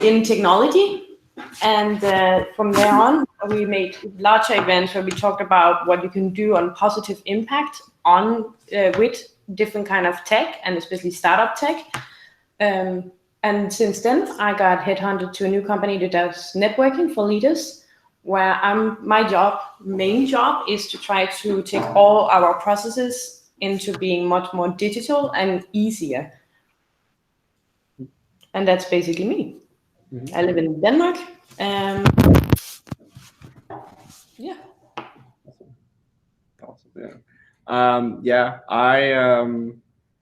in technology. And from there on, we made larger events where we talked about what you can do on positive impact on with different kind of tech, and especially startup tech. And since then, I got headhunted to a new company that does networking for leaders, where my main job is to try to take all our processes into being much more digital and easier. And that's basically me. Mm-hmm. I live in Denmark. Yeah. Awesome. Yeah.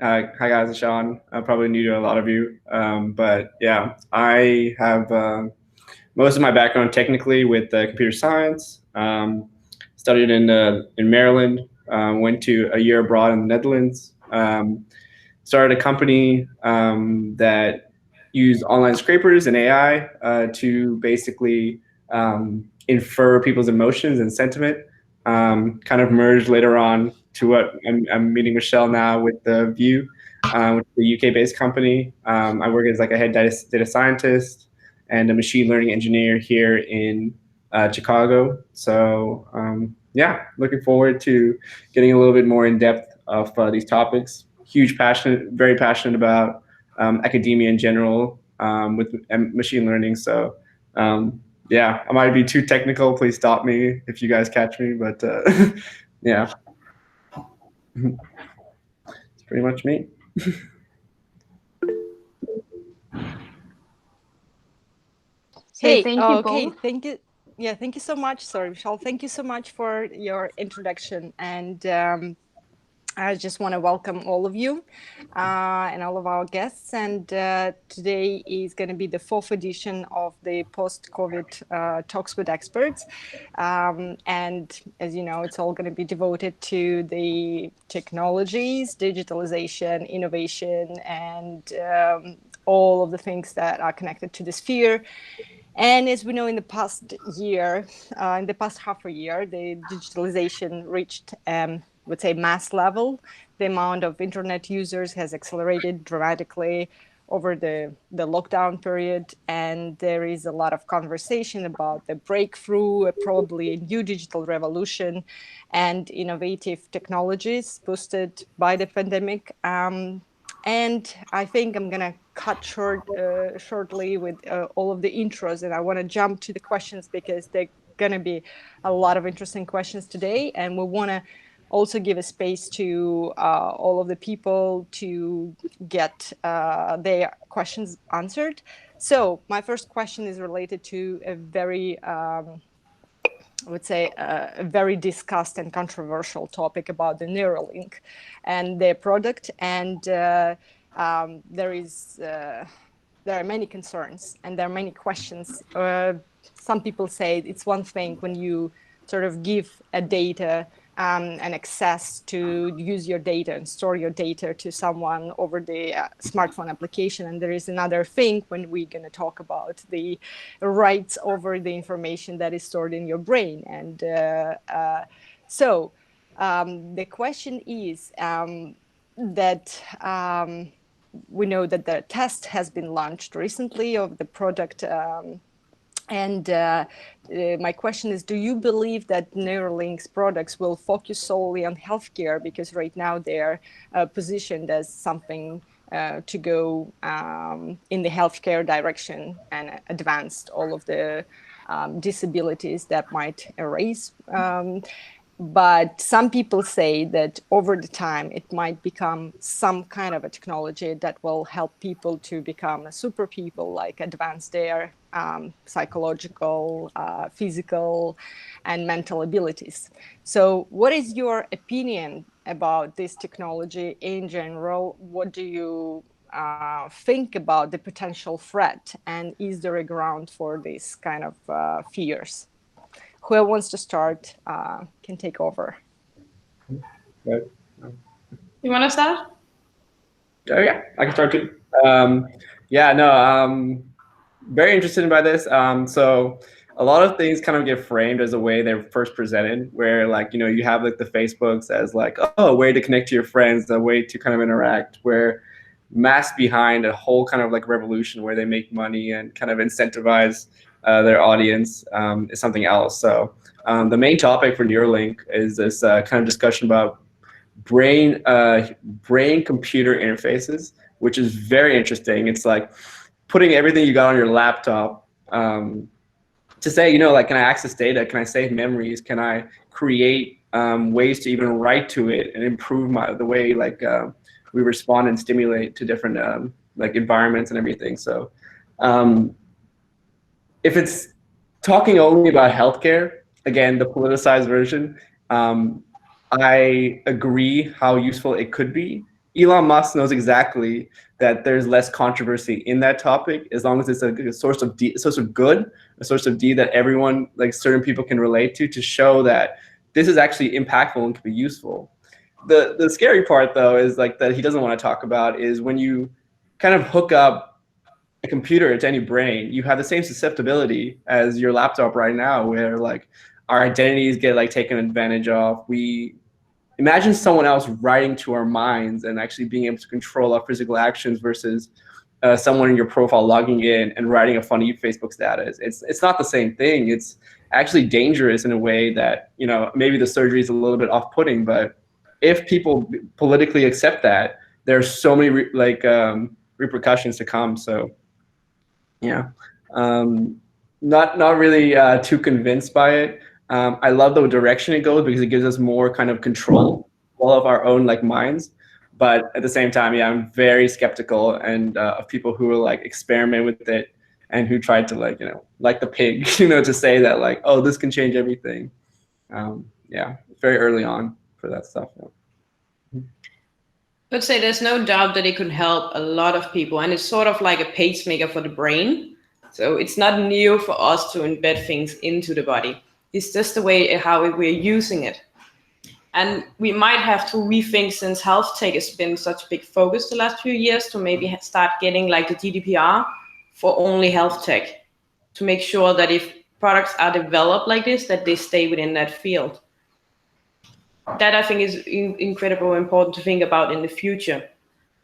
Hi guys, Ishan. I'm probably new to a lot of you, but yeah, I have most of my background technically with computer science. Studied in Maryland. Went to a year abroad in the Netherlands. Started a company that used online scrapers and AI to basically infer people's emotions and sentiment. Kind of merged later on to what I'm meeting Michelle now with the View, which is a UK-based company. I work as like a head data scientist and a machine learning engineer here in Chicago. So yeah, looking forward to getting a little bit more in depth of these topics. Very passionate about academia in general with machine learning. So yeah, I might be too technical. Please stop me if you guys catch me. But yeah, it's pretty much me. Hey, thank you. Okay, thank you. Yeah, thank you so much. Sorry, Michelle. Thank you so much for your introduction. And I just want to welcome all of you and all of our guests. And today is going to be the 4th edition of the post-COVID Talks with Experts. And as you know, it's all going to be devoted to the technologies, digitalization, innovation, and all of the things that are connected to the sphere. And as we know, in the past year, in the past half a year, the digitalization reached would say mass level. The amount of internet users has accelerated dramatically over the lockdown period, and there is a lot of conversation about the breakthrough, probably a new digital revolution and innovative technologies boosted by the pandemic. And I think I'm going to cut shortly with all of the intros, and I want to jump to the questions because they're going to be a lot of interesting questions today, and we want to also give a space to all of the people to get their questions answered. So my first question is related to a very, I would say, a very discussed and controversial topic about the Neuralink and their product. And there are many concerns and there are many questions. Some people say it's one thing when you sort of give a data and access to use your data and store your data to someone over the smartphone application. And there is another thing when we're going to talk about the rights over the information that is stored in your brain. And so the question is that we know that the test has been launched recently of the product. And my question is, do you believe that Neuralink's products will focus solely on healthcare? Because right now they're positioned as something to go in the healthcare direction and advanced all of the disabilities that might erase. But some people say that over the time, it might become some kind of a technology that will help people to become a super people, like advance their psychological, physical, and mental abilities. So what is your opinion about this technology in general? What do you think about the potential threat? And is there a ground for this kind of fears? Whoever wants to start can take over. You want to start? Oh yeah, I can start too. Yeah, no, very interested by this. So a lot of things kind of get framed as a way they're first presented, where like, you know, you have like the Facebooks as like, oh, a way to connect to your friends, a way to kind of interact, where mass behind a whole kind of like revolution where they make money and kind of incentivize their audience is something else. So the main topic for Neuralink is this kind of discussion about brain computer interfaces, which is very interesting. It's like putting everything you got on your laptop to say, like, can I access data? Can I save memories? Can I create ways to even write to it and improve the way like we respond and stimulate to different like environments and everything. So if it's talking only about healthcare, again, the politicized version, I agree how useful it could be. Elon Musk knows exactly that there's less controversy in that topic as long as it's a source of good, a source of D that everyone, like certain people, can relate to show that this is actually impactful and can be useful. The scary part, though, is like that he doesn't want to talk about is when you kind of hook up a computer to any brain, you have the same susceptibility as your laptop right now, where like our identities get like taken advantage of. We imagine someone else writing to our minds and actually being able to control our physical actions versus someone in your profile logging in and writing a funny Facebook status. It's not the same thing. It's actually dangerous in a way that, maybe the surgery is a little bit off-putting, but if people politically accept that, there's so many repercussions to come. So yeah, not really too convinced by it. I love the direction it goes because it gives us more kind of control all of our own like minds. But at the same time, yeah, I'm very skeptical and of people who will like experiment with it and who tried to like the pig, to say that like, oh, this can change everything. Yeah, very early on for that stuff. Yeah. I'd say there's no doubt that it could help a lot of people, and it's sort of like a pacemaker for the brain. So it's not new for us to embed things into the body. It's just the way how we're using it. And we might have to rethink, since health tech has been such a big focus the last few years, to maybe start getting like the GDPR for only health tech, to make sure that if products are developed like this, that they stay within that field. That I think is incredibly important to think about in the future,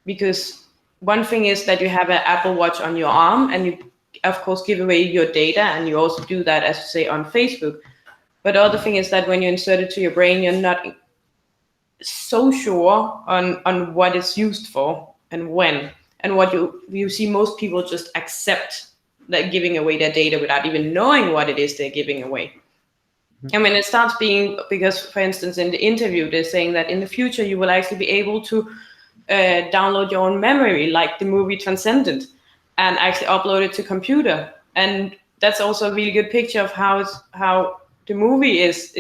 because one thing is that you have an Apple Watch on your arm and you of course give away your data, and you also do that, as you say, on Facebook. But the other thing is that when you insert it to your brain, you're not so sure on what it's used for and when. And what you see most people just accept that giving away their data without even knowing what it is they're giving away. I mean, it starts being, because, for instance, in the interview, they're saying that in the future, you will actually be able to download your own memory, like the movie Transcendent, and actually upload it to computer. And that's also a really good picture of how the movie is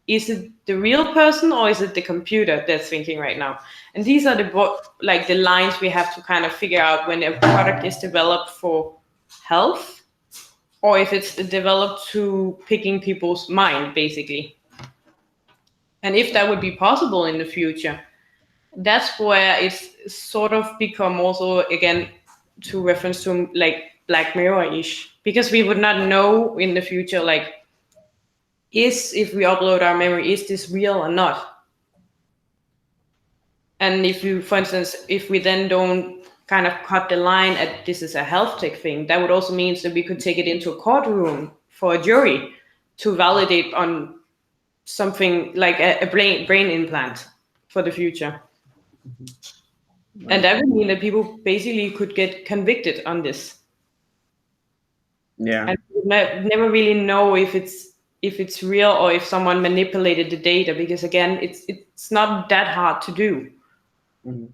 it the real person or is it the computer that's thinking right now? And these are the lines we have to kind of figure out when a product is developed for health, or if it's developed to picking people's mind, basically. And if that would be possible in the future, that's where it's sort of become also, again, to reference to like Black Mirror-ish, because we would not know in the future, like, if we upload our memory, is this real or not? And if you, for instance, if we then don't kind of cut the line at this is a health tech thing, that would also mean that we could take it into a courtroom for a jury to validate on something like a brain implant for the future. Right. And that would mean that people basically could get convicted on this. Yeah. And we never really know if it's real or if someone manipulated the data, because again, it's not that hard to do. Mm-hmm.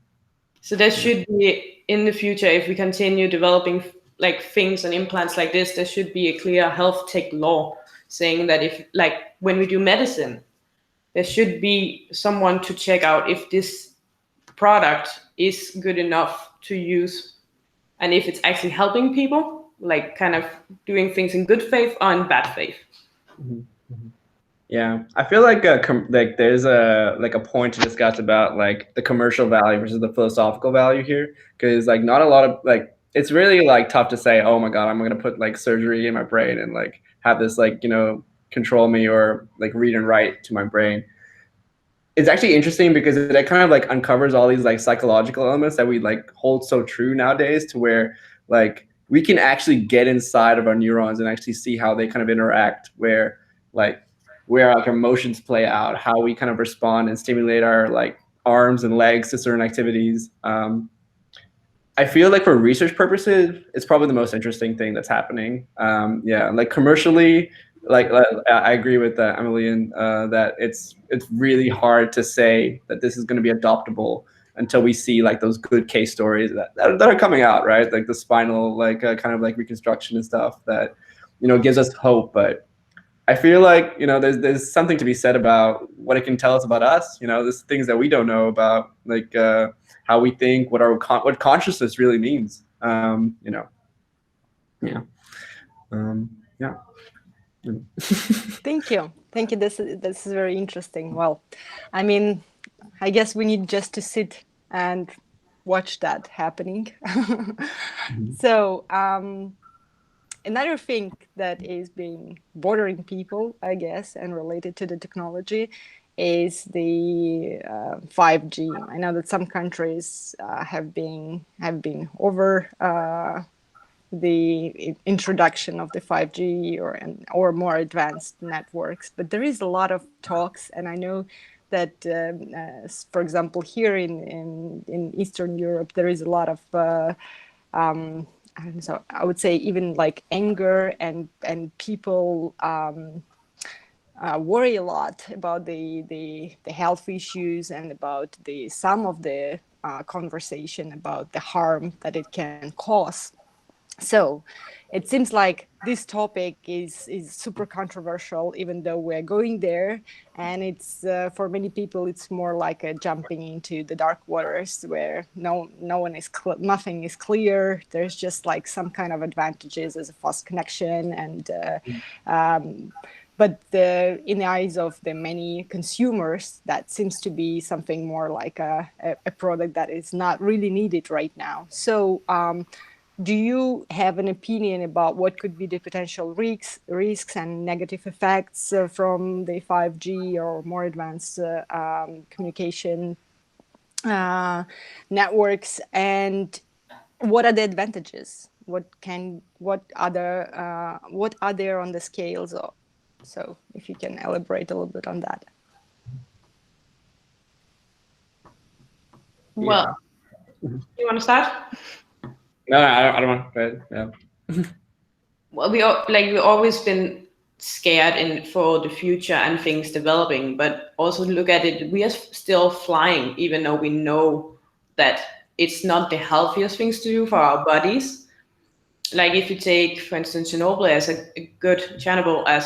So there should be, in the future, if we continue developing like things and implants like this, there should be a clear health tech law saying that if, like, when we do medicine, there should be someone to check out if this product is good enough to use and if it's actually helping people, like kind of doing things in good faith or in bad faith. Mm-hmm. Yeah, I feel like there's a point to discuss about like the commercial value versus the philosophical value here, because like not a lot of like, it's really like tough to say, oh my God, I'm gonna put like surgery in my brain and like have this like control me or like read and write to my brain. it's actually interesting because it kind of like uncovers all these like psychological elements that we like hold so true nowadays, to where like we can actually get inside of our neurons and actually see how they kind of interact, where our emotions play out, how we kind of respond and stimulate our like arms and legs to certain activities. I feel like for research purposes, it's probably the most interesting thing that's happening. Yeah, like commercially, like I agree with Amalie, and that it's really hard to say that this is going to be adoptable until we see like those good case stories that are coming out, right? Like the spinal, like kind of like reconstruction and stuff that, you know, gives us hope. But I feel like, you know, there's something to be said about what it can tell us about us. You know, there's things that we don't know about, like how we think, what consciousness really means. You know, yeah, yeah. Thank you. This is very interesting. Well, I mean, I guess we need just to sit and watch that happening. So another thing that is being bothering people, I guess, and related to the technology is the 5G. I know that some countries have been over the introduction of the 5G or more advanced networks, but there is a lot of talks, and I know that, for example, here in Eastern Europe, there is a lot of so I would say even like anger and people worry a lot about the health issues and about some of the conversation about the harm that it can cause. So it seems like this topic is super controversial, even though we're going there. And it's for many people, it's more like a jumping into the dark waters where nothing is clear. There's just like some kind of advantages as a fast connection, and but in the eyes of the many consumers, that seems to be something more like a product that is not really needed right now. So do you have an opinion about what could be the potential risks and negative effects from the 5G or more advanced communication networks, and what are the advantages? What are there on the scales of? So if you can elaborate a little bit on that. Well, you want to start? No, I don't want to. Yeah. Well, we've always been scared for the future and things developing, but also look at it, we are still flying, even though we know that it's not the healthiest things to do for our bodies. Like if you take, for instance, Chernobyl as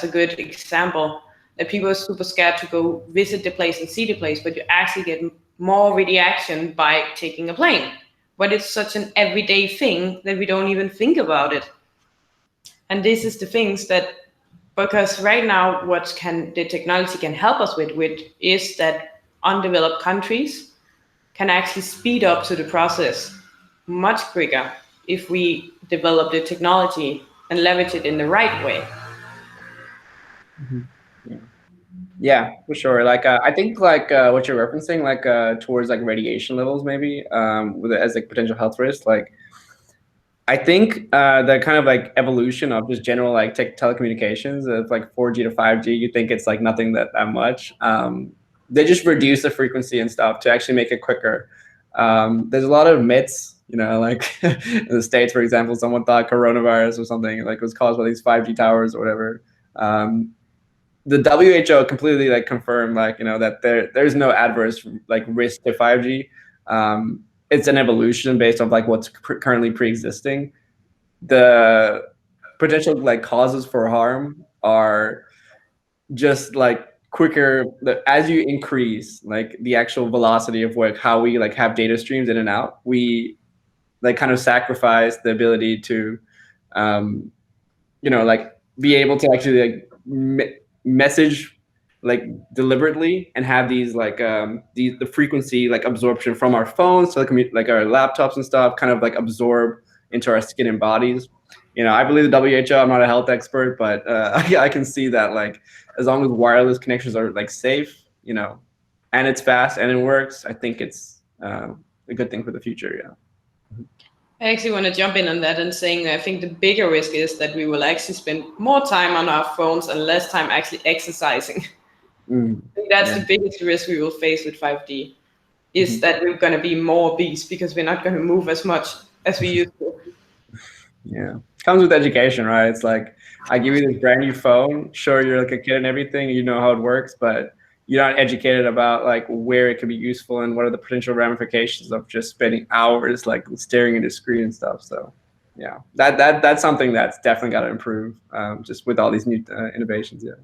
a good example, that people are super scared to go visit the place and see the place, but you actually get more radiation by taking a plane. But it's such an everyday thing that we don't even think about it. And this is the things that, because right now the technology can help us with is that undeveloped countries can actually speed up to the process much quicker if we develop the technology and leverage it in the right way. Yeah, for sure. Like I think like what you're referencing, like towards like radiation levels, maybe with it as like potential health risk. Like I think the kind of like evolution of just general like telecommunications of like 4G to 5G, you think it's like nothing that much. They just reduce the frequency and stuff to actually make it quicker. There's a lot of myths, you know, like in the States, for example, someone thought coronavirus or something like was caused by these 5G towers or whatever. The WHO completely like confirmed, like, you know, that there's no adverse like risk to 5G. It's an evolution based on like what's currently pre-existing. The potential like causes for harm are just like quicker as you increase like the actual velocity of how we like have data streams in and out. We like kind of sacrifice the ability to you know, like be able to actually like message like deliberately and have these like the frequency like absorption from our phones to like our laptops and stuff kind of like absorb into our skin and bodies. You know, I believe the WHO. I'm not a health expert, but I can see that like as long as wireless connections are like safe, you know, and it's fast and it works, I think it's a good thing for the future. Yeah. I actually want to jump in on that and saying that I think the bigger risk is that we will actually spend more time on our phones and less time actually exercising. I think that's the biggest risk we will face with 5G, is that we're going to be more obese because we're not going to move as much as we used to. Yeah, comes with education, right? It's like, I give you this brand new phone. Sure, you're like a kid and everything, you know how it works, but you're not educated about like where it can be useful and what are the potential ramifications of just spending hours like staring at a screen and stuff. So, yeah, that's something that's definitely got to improve, just with all these new innovations. Yeah.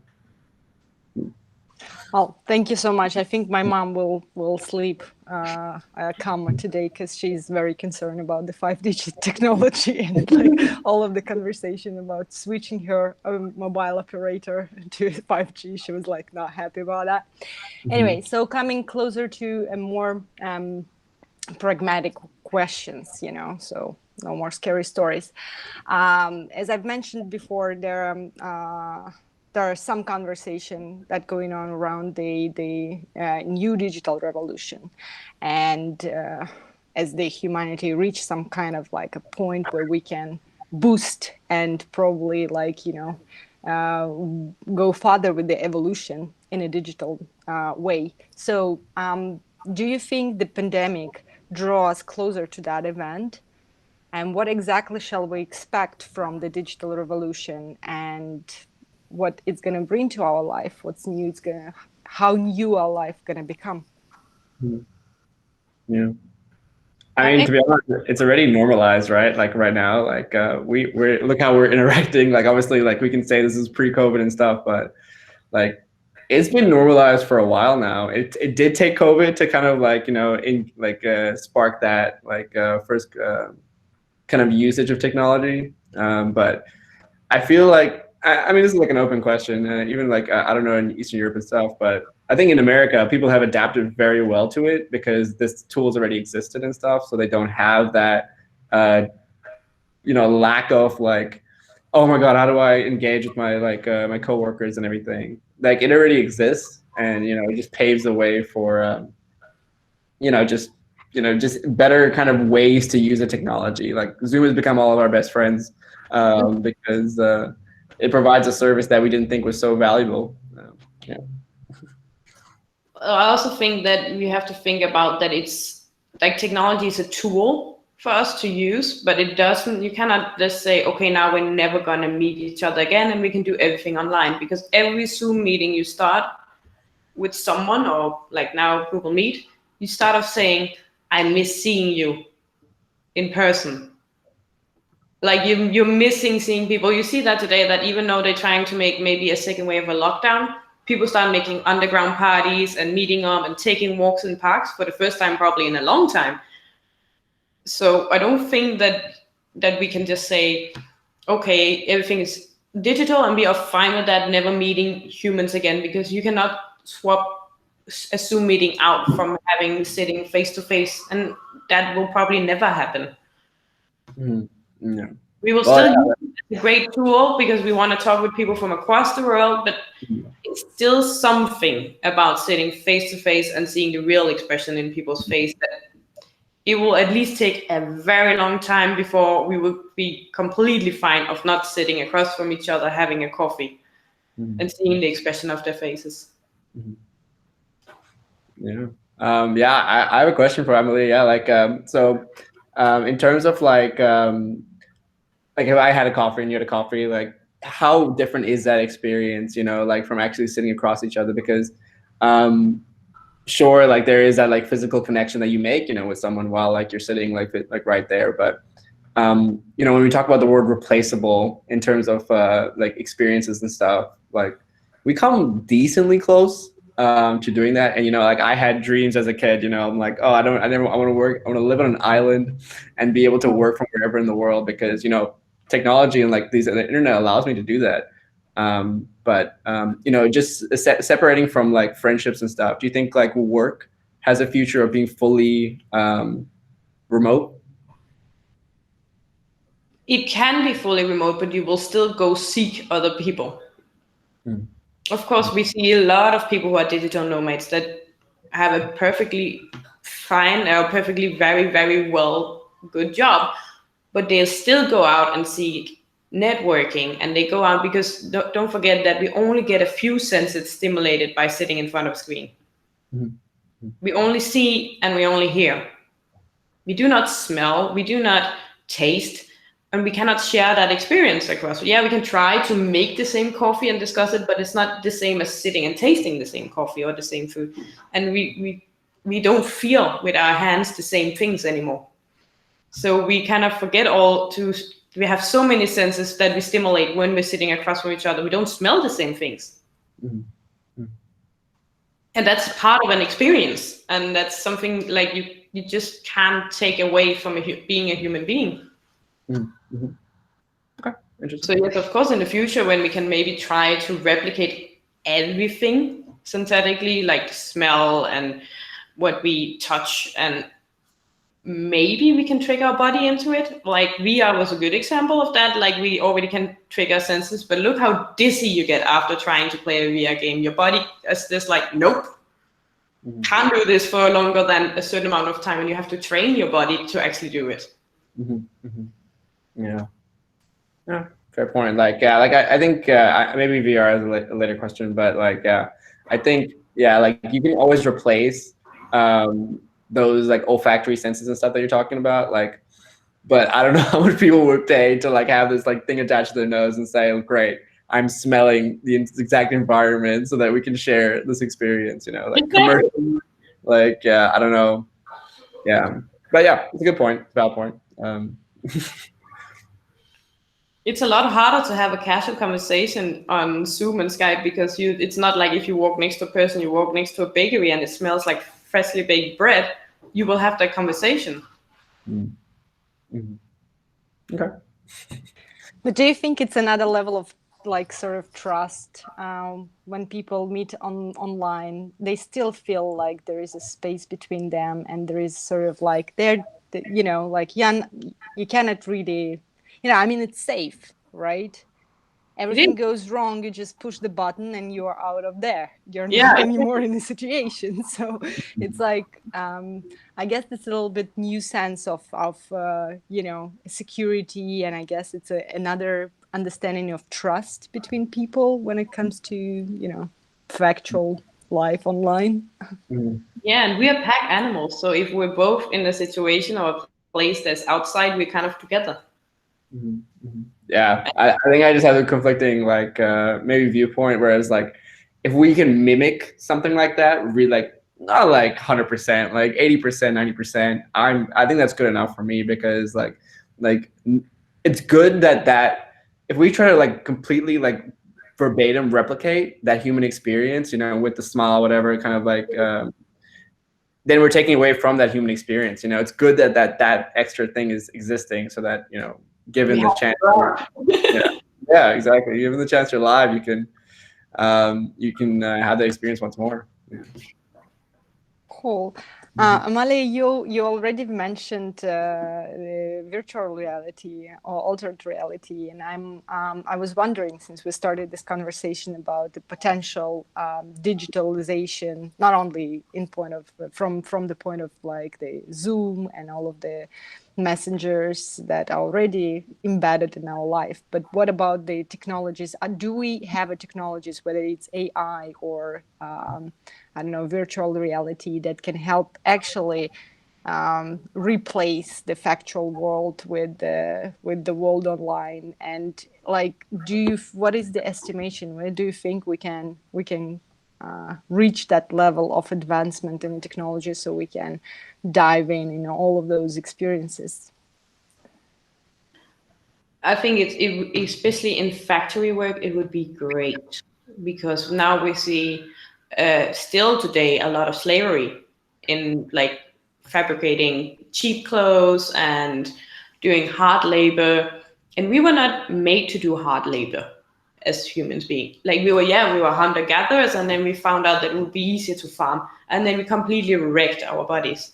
Well, thank you so much. I think my mom will sleep calmer today because she's very concerned about the 5G technology and like all of the conversation about switching her mobile operator to 5G. She was like not happy about that. Anyway, so coming closer to a more pragmatic questions, you know, so no more scary stories. As I've mentioned before, there are some conversation that going on around the new digital revolution, and as the humanity reach some kind of like a point where we can boost and probably like, you know, go further with the evolution in a digital way. So do you think the pandemic draw us closer to that event? And what exactly shall we expect from the digital revolution, and what it's going to bring to our life? What's new? How new our life going to become? Yeah. I mean, to be honest, it's already normalized, right? Like right now, like we're look how we're interacting. Like obviously, like we can say this is pre-COVID and stuff, but like it's been normalized for a while now. It did take COVID to kind of like, you know, spark that like first kind of usage of technology. But I feel like I mean, this is like an open question. Even like I don't know in Eastern Europe and stuff, but I think in America people have adapted very well to it because this tools already existed and stuff, so they don't have that you know, lack of like, oh my god, how do I engage with my like my coworkers and everything? Like it already exists, and you know, it just paves the way for you know, just better kind of ways to use the technology. Like Zoom has become all of our best friends because it provides a service that we didn't think was so valuable. Yeah. I also think that we have to think about that it's like technology is a tool for us to use, but it doesn't, you cannot just say, okay, now we're never going to meet each other again and we can do everything online, because every Zoom meeting you start with someone, or like now Google Meet, you start off saying, I miss seeing you in person. Like you're missing seeing people. You see that today, that even though they're trying to make maybe a second wave of a lockdown, people start making underground parties and meeting up and taking walks in parks for the first time probably in a long time. So I don't think that we can just say, okay, everything is digital and we are fine with that, never meeting humans again, because you cannot swap a Zoom meeting out from having sitting face to face, and that will probably never happen. Yeah. We will still use it as a great tool because we want to talk with people from across the world, but it's still something about sitting face to face and seeing the real expression in people's face that it will at least take a very long time before we will be completely fine of not sitting across from each other, having a coffee and seeing the expression of their faces. Yeah. I have a question for Amalie. Yeah, like in terms of like if I had a coffee and you had a coffee, like how different is that experience, you know, like from actually sitting across each other? Because sure, like there is that like physical connection that you make, you know, with someone while like you're sitting like right there, but you know, when we talk about the word replaceable in terms of like experiences and stuff, like we come decently close to doing that. And you know, like I had dreams as a kid, you know, I'm like, oh, I want to live on an island and be able to work from wherever in the world, because you know, technology and like the internet allows me to do that. But you know, just separating from like friendships and stuff, do you think like work has a future of being fully remote? It can be fully remote, but you will still go seek other people. Of course, we see a lot of people who are digital nomads that have a perfectly fine or perfectly very, very well good job, but they'll still go out and seek networking, and they go out because don't forget that we only get a few senses stimulated by sitting in front of a screen. Mm-hmm. We only see and we only hear. We do not smell, we do not taste, and we cannot share that experience across. Yeah, we can try to make the same coffee and discuss it, but it's not the same as sitting and tasting the same coffee or the same food. And we don't feel with our hands the same things anymore. So we kind of forget we have so many senses that we stimulate when we're sitting across from each other. We don't smell the same things. Mm-hmm. And that's part of an experience. And that's something like you just can't take away from being a human being. Mm-hmm. Okay, interesting. So yes, of course, in the future, when we can maybe try to replicate everything synthetically, like smell and what we touch, and maybe we can trick our body into it. Like VR was a good example of that. Like we already can trick our senses, but look how dizzy you get after trying to play a VR game. Your body is just like, nope, can't do this for longer than a certain amount of time, and you have to train your body to actually do it. Yeah. Yeah, fair point. Like, I think maybe VR is a later question, but like, I think, like you can always replace those like olfactory senses and stuff that you're talking about. Like, but I don't know how much people would pay to like have this like thing attached to their nose and say, oh, great, I'm smelling the exact environment so that we can share this experience, you know, like commercial, like, I don't know. Yeah, but yeah, it's a good point. It's a valid point. It's a lot harder to have a casual conversation on Zoom and Skype because it's not like if you walk next to a person, you walk next to a bakery and it smells like freshly baked bread, you will have that conversation. Mm-hmm. Okay. But do you think it's another level of like sort of trust when people meet online? They still feel like there is a space between them, and there is sort of like you know, like you cannot really, you know, I mean, it's safe, right? Everything goes wrong, you just push the button and you are out of there. You're not anymore in the situation. So it's like, I guess it's a little bit new sense of you know, security. And I guess it's another understanding of trust between people when it comes to, you know, factual life online. Yeah, and we are pack animals. So if we're both in a situation or a place that's outside, we're kind of together. Yeah, I think I just have a conflicting like maybe viewpoint, whereas like if we can mimic something like that, really like not like 100%, like 80%, 90%, I think that's good enough for me, because like it's good that if we try to like completely like verbatim replicate that human experience, you know, with the smile, whatever, kind of like then we're taking away from that human experience. You know, it's good that extra thing is existing, so that, you know, given the chance, yeah, exactly. Given the chance you're live, you can have that experience once more. Yeah. Cool. Amalie, you already mentioned virtual reality or altered reality, and I was wondering, since we started this conversation about the potential digitalization, not only from the point of like the Zoom and all of the messengers that are already embedded in our life, but what about the technologies? Do we have technologies, whether it's AI or I don't know, virtual reality, that can help actually replace the factual world with the world online? And like, what is the estimation? Where do you think we can reach that level of advancement in technology so we can dive in all of those experiences? I think especially in factory work, it would be great, because now we see still today a lot of slavery in like fabricating cheap clothes and doing hard labor. And we were not made to do hard labor as humans being. Like we were hunter gatherers, and then we found out that it would be easier to farm, and then we completely wrecked our bodies.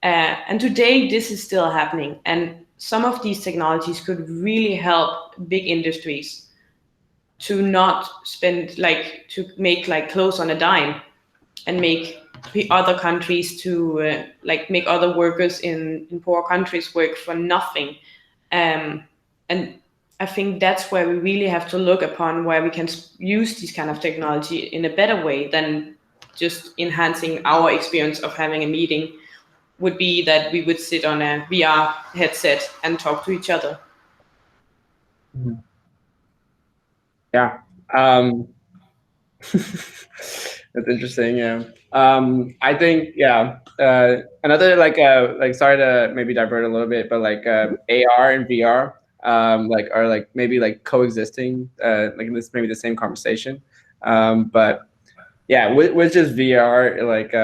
And today this is still happening, and some of these technologies could really help big industries to not spend to make like clothes on a dime, and make other countries to like make other workers in poor countries work for nothing. And I think that's where we really have to look upon where we can use this kind of technology in a better way than just enhancing our experience of having a meeting. Would be that we would sit on a VR headset and talk to each other. Yeah. That's interesting. Yeah. I think, yeah. Another like sorry to maybe divert a little bit, but like AR and VR like are like maybe like coexisting like in this maybe the same conversation. But yeah, with just VR, like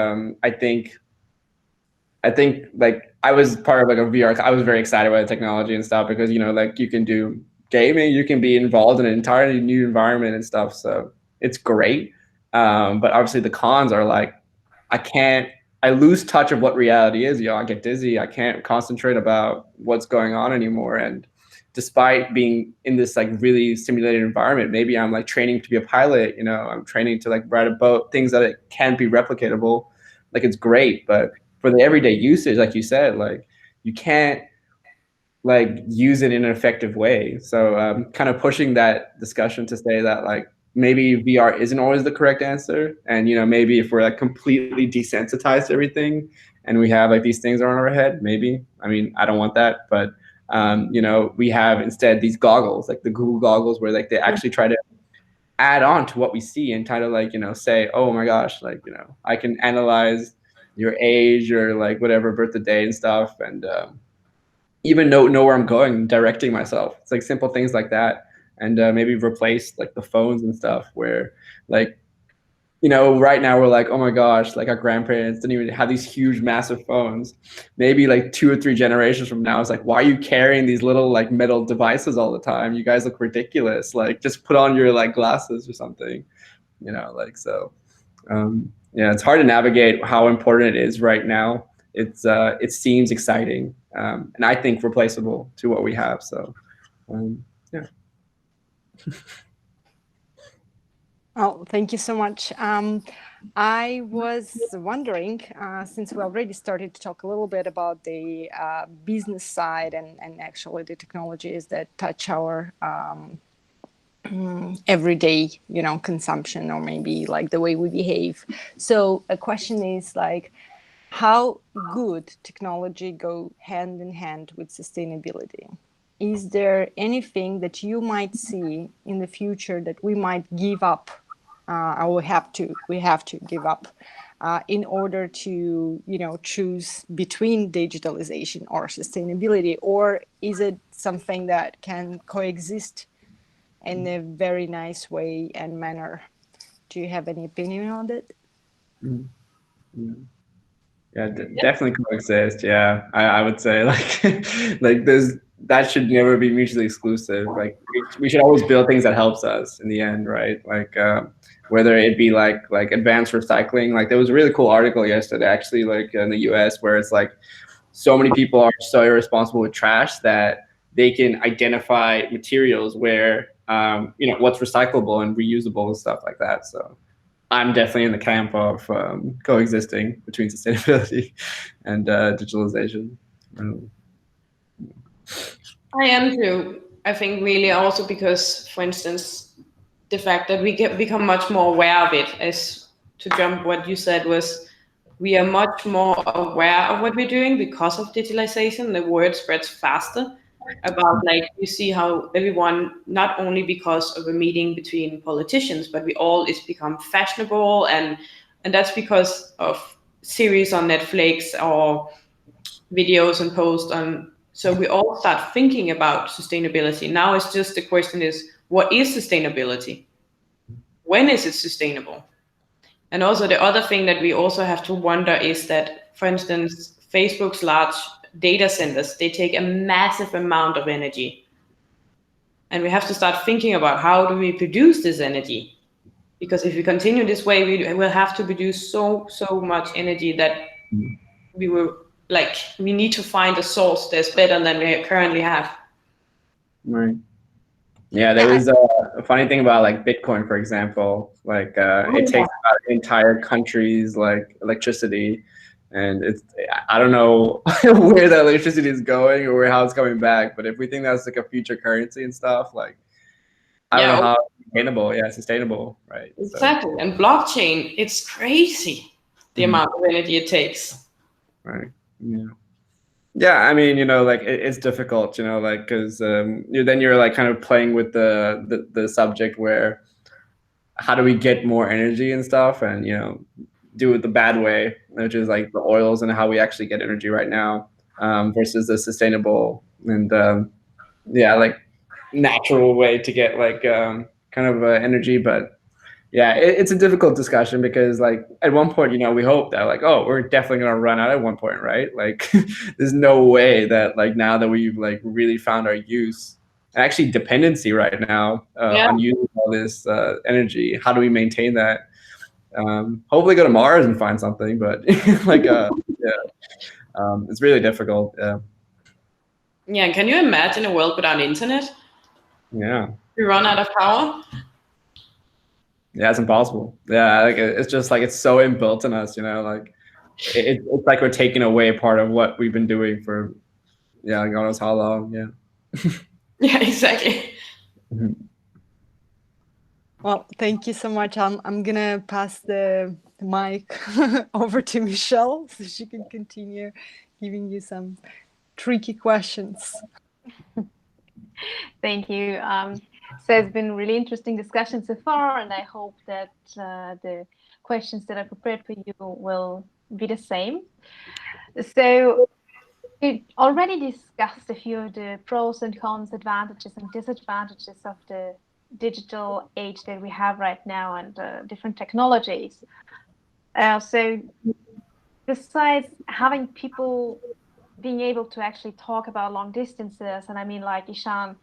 I think like I was part of like a VR. I was very excited by the technology and stuff because like you can do gaming, you can be involved in an entirely new environment and stuff. So it's great. But obviously the cons are like I lose touch of what reality is. I get dizzy. I can't concentrate about what's going on anymore. And despite being in this like really stimulated environment, maybe I'm like training to be a pilot. I'm training to like ride a boat. Things that it can be replicatable. Like it's great, but for the everyday usage, like you said, like you can't like use it in an effective way. So kind of pushing that discussion to say that like maybe VR isn't always the correct answer. And maybe if we're like completely desensitized to everything and we have like these things on our head, maybe. I mean, I don't want that, but we have instead these goggles, like the Google goggles, where like they actually try to add on to what we see and kind of like say, oh my gosh, like I can analyze your age or like whatever birthday day and stuff, and even know where I'm going, directing myself. It's like simple things like that, and maybe replace like the phones and stuff where like right now we're like, oh my gosh, like our grandparents didn't even have these huge massive phones. Maybe like 2 or 3 generations from now, it's like, why are you carrying these little like metal devices all the time? You guys look ridiculous. Like just put on your like glasses or something, like so. Yeah, it's hard to navigate how important it is right now. It seems exciting, and I think replaceable to what we have. So, yeah. Oh, thank you so much. I was wondering, since we already started to talk a little bit about the business side and actually the technologies that touch our everyday, consumption, or maybe like the way we behave. So a question is like, how good technology go hand in hand with sustainability? Is there anything that you might see in the future that we might give up, or we have to give up in order to, choose between digitalization or sustainability? Or is it something that can coexist in a very nice way and manner? Do you have any opinion on it? Yeah, definitely coexist. Yeah, I would say like like that should never be mutually exclusive. Like we should always build things that helps us in the end, right? Like whether it be like advanced recycling. Like there was a really cool article yesterday, actually, like in the U.S. where it's like so many people are so irresponsible with trash that they can identify materials where what's recyclable and reusable and stuff like that. So I'm definitely in the camp of coexisting between sustainability and digitalization. I am too. I think really also because, for instance, the fact that we become much more aware of it, as to jump what you said was, we are much more aware of what we're doing because of digitalization. The word spreads faster about like you see how everyone, not only because of a meeting between politicians, but we all it's become fashionable, and that's because of series on Netflix or videos and posts on. So we all start thinking about sustainability. Now it's just the question is, what is sustainability? When is it sustainable? And also the other thing that we also have to wonder is that, for instance, Facebook's large data centers, they take a massive amount of energy. And we have to start thinking about how do we produce this energy? Because if we continue this way, we will have to produce so much energy that we need to find a source that's better than we currently have. Right. Yeah, there was funny thing about like Bitcoin, for example, like it takes about an entire country's like electricity, and I don't know where that electricity is going or how it's coming back. But if we think that's like a future currency and stuff, like I don't know how sustainable, right? Exactly. And blockchain, it's crazy the amount of energy it takes. Right. Yeah. Yeah, I mean, like it's difficult, like because then you're like kind of playing with the subject where how do we get more energy and stuff, and do it the bad way, which is like the oils and how we actually get energy right now, versus the sustainable and like natural way to get like kind of energy, but. Yeah, it's a difficult discussion because, like, at one point, we hope that, like, oh, we're definitely gonna run out at one point, right? Like, there's no way that, like, now that we've like really found our use and actually dependency right now on using all this energy. How do we maintain that? Hopefully, go to Mars and find something, but like, it's really difficult. Yeah, can you imagine a world without internet? Yeah, We run out of power. Yeah, it's impossible. Yeah, like it's just like it's so inbuilt in us, like it's like we're taking away part of what we've been doing for God knows how long. Yeah. Yeah, exactly. Well, thank you so much. I'm gonna pass the mic over to Michelle so she can continue giving you some tricky questions. Thank you. So it's been really interesting discussion so far, and I hope that the questions that I prepared for you will be the same. So we already discussed a few of the pros and cons, advantages and disadvantages of the digital age that we have right now and different technologies. So besides having people being able to actually talk about long distances, and I mean, like Ishan,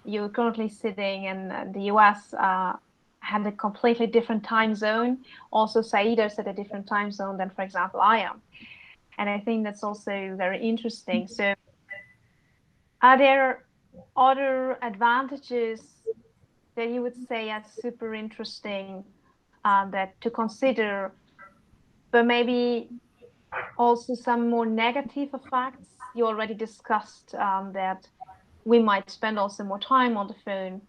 you're currently sitting in the US, had a completely different time zone. Also, Saida's at a different time zone than, for example, I am. And I think that's also very interesting. So are there other advantages that you would say are super interesting that to consider, but maybe also some more negative effects? You already discussed that we might spend also more time on the phone.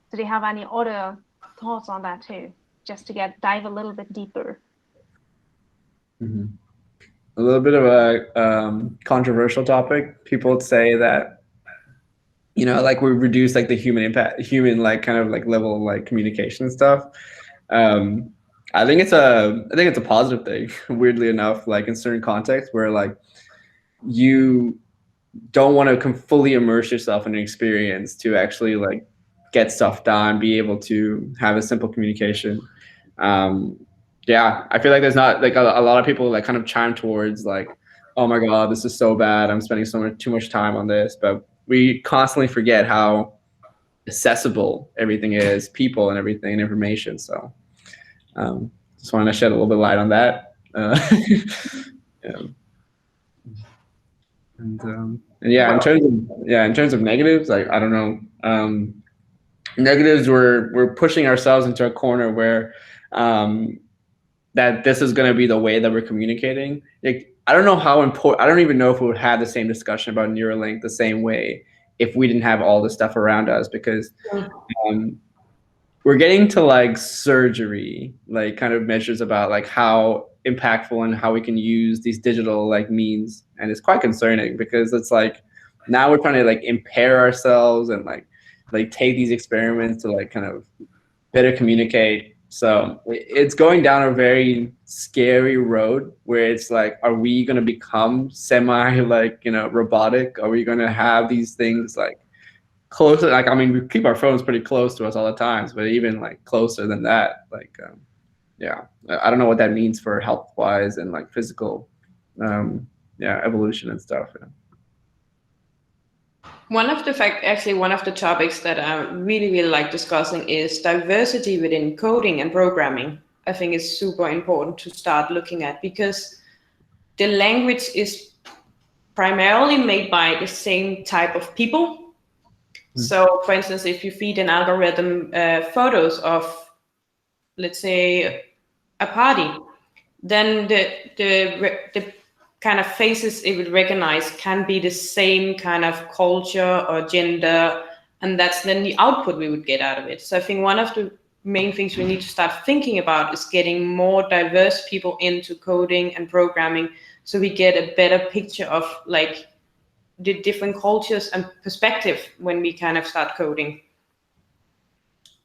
So do you have any other thoughts on that too? Just to dive a little bit deeper. A little bit of a controversial topic. People would say that, like we reduce like the human impact, human like kind of like level of like communication and stuff. I think it's a positive thing. Weirdly enough, like in certain contexts where like you don't want to fully immerse yourself in an experience to actually like get stuff done, be able to have a simple communication. I feel like there's not like a lot of people like kind of chime towards like, oh my God, this is so bad. I'm spending too much time on this, but we constantly forget how accessible everything is, people and everything and information. So just wanted to shed a little bit of light on that. And in terms of negatives, like I don't know. Negatives, we're pushing ourselves into a corner where that this is going to be the way that we're communicating. Like I don't know how important. I don't even know if we would have the same discussion about Neuralink the same way if we didn't have all this stuff around us, because we're getting to like surgery, like kind of measures about like how impactful and how we can use these digital like means, and it's quite concerning because it's like now we're trying to like impair ourselves and like take these experiments to like kind of better communicate. So it's going down a very scary road where it's like, are we going to become semi like robotic? Are we going to have these things like closer? Like I mean, we keep our phones pretty close to us all the times, but even like closer than that, like I don't know what that means for health wise and like physical evolution and stuff. One of the topics that I really, really like discussing is diversity within coding and programming. I think it's super important to start looking at because the language is primarily made by the same type of people. So, for instance, if you feed an algorithm photos of, let's say, a party, then the kind of faces it would recognize can be the same kind of culture or gender, and that's then the output we would get out of it. So I think one of the main things we need to start thinking about is getting more diverse people into coding and programming, so we get a better picture of like the different cultures and perspective when we kind of start coding.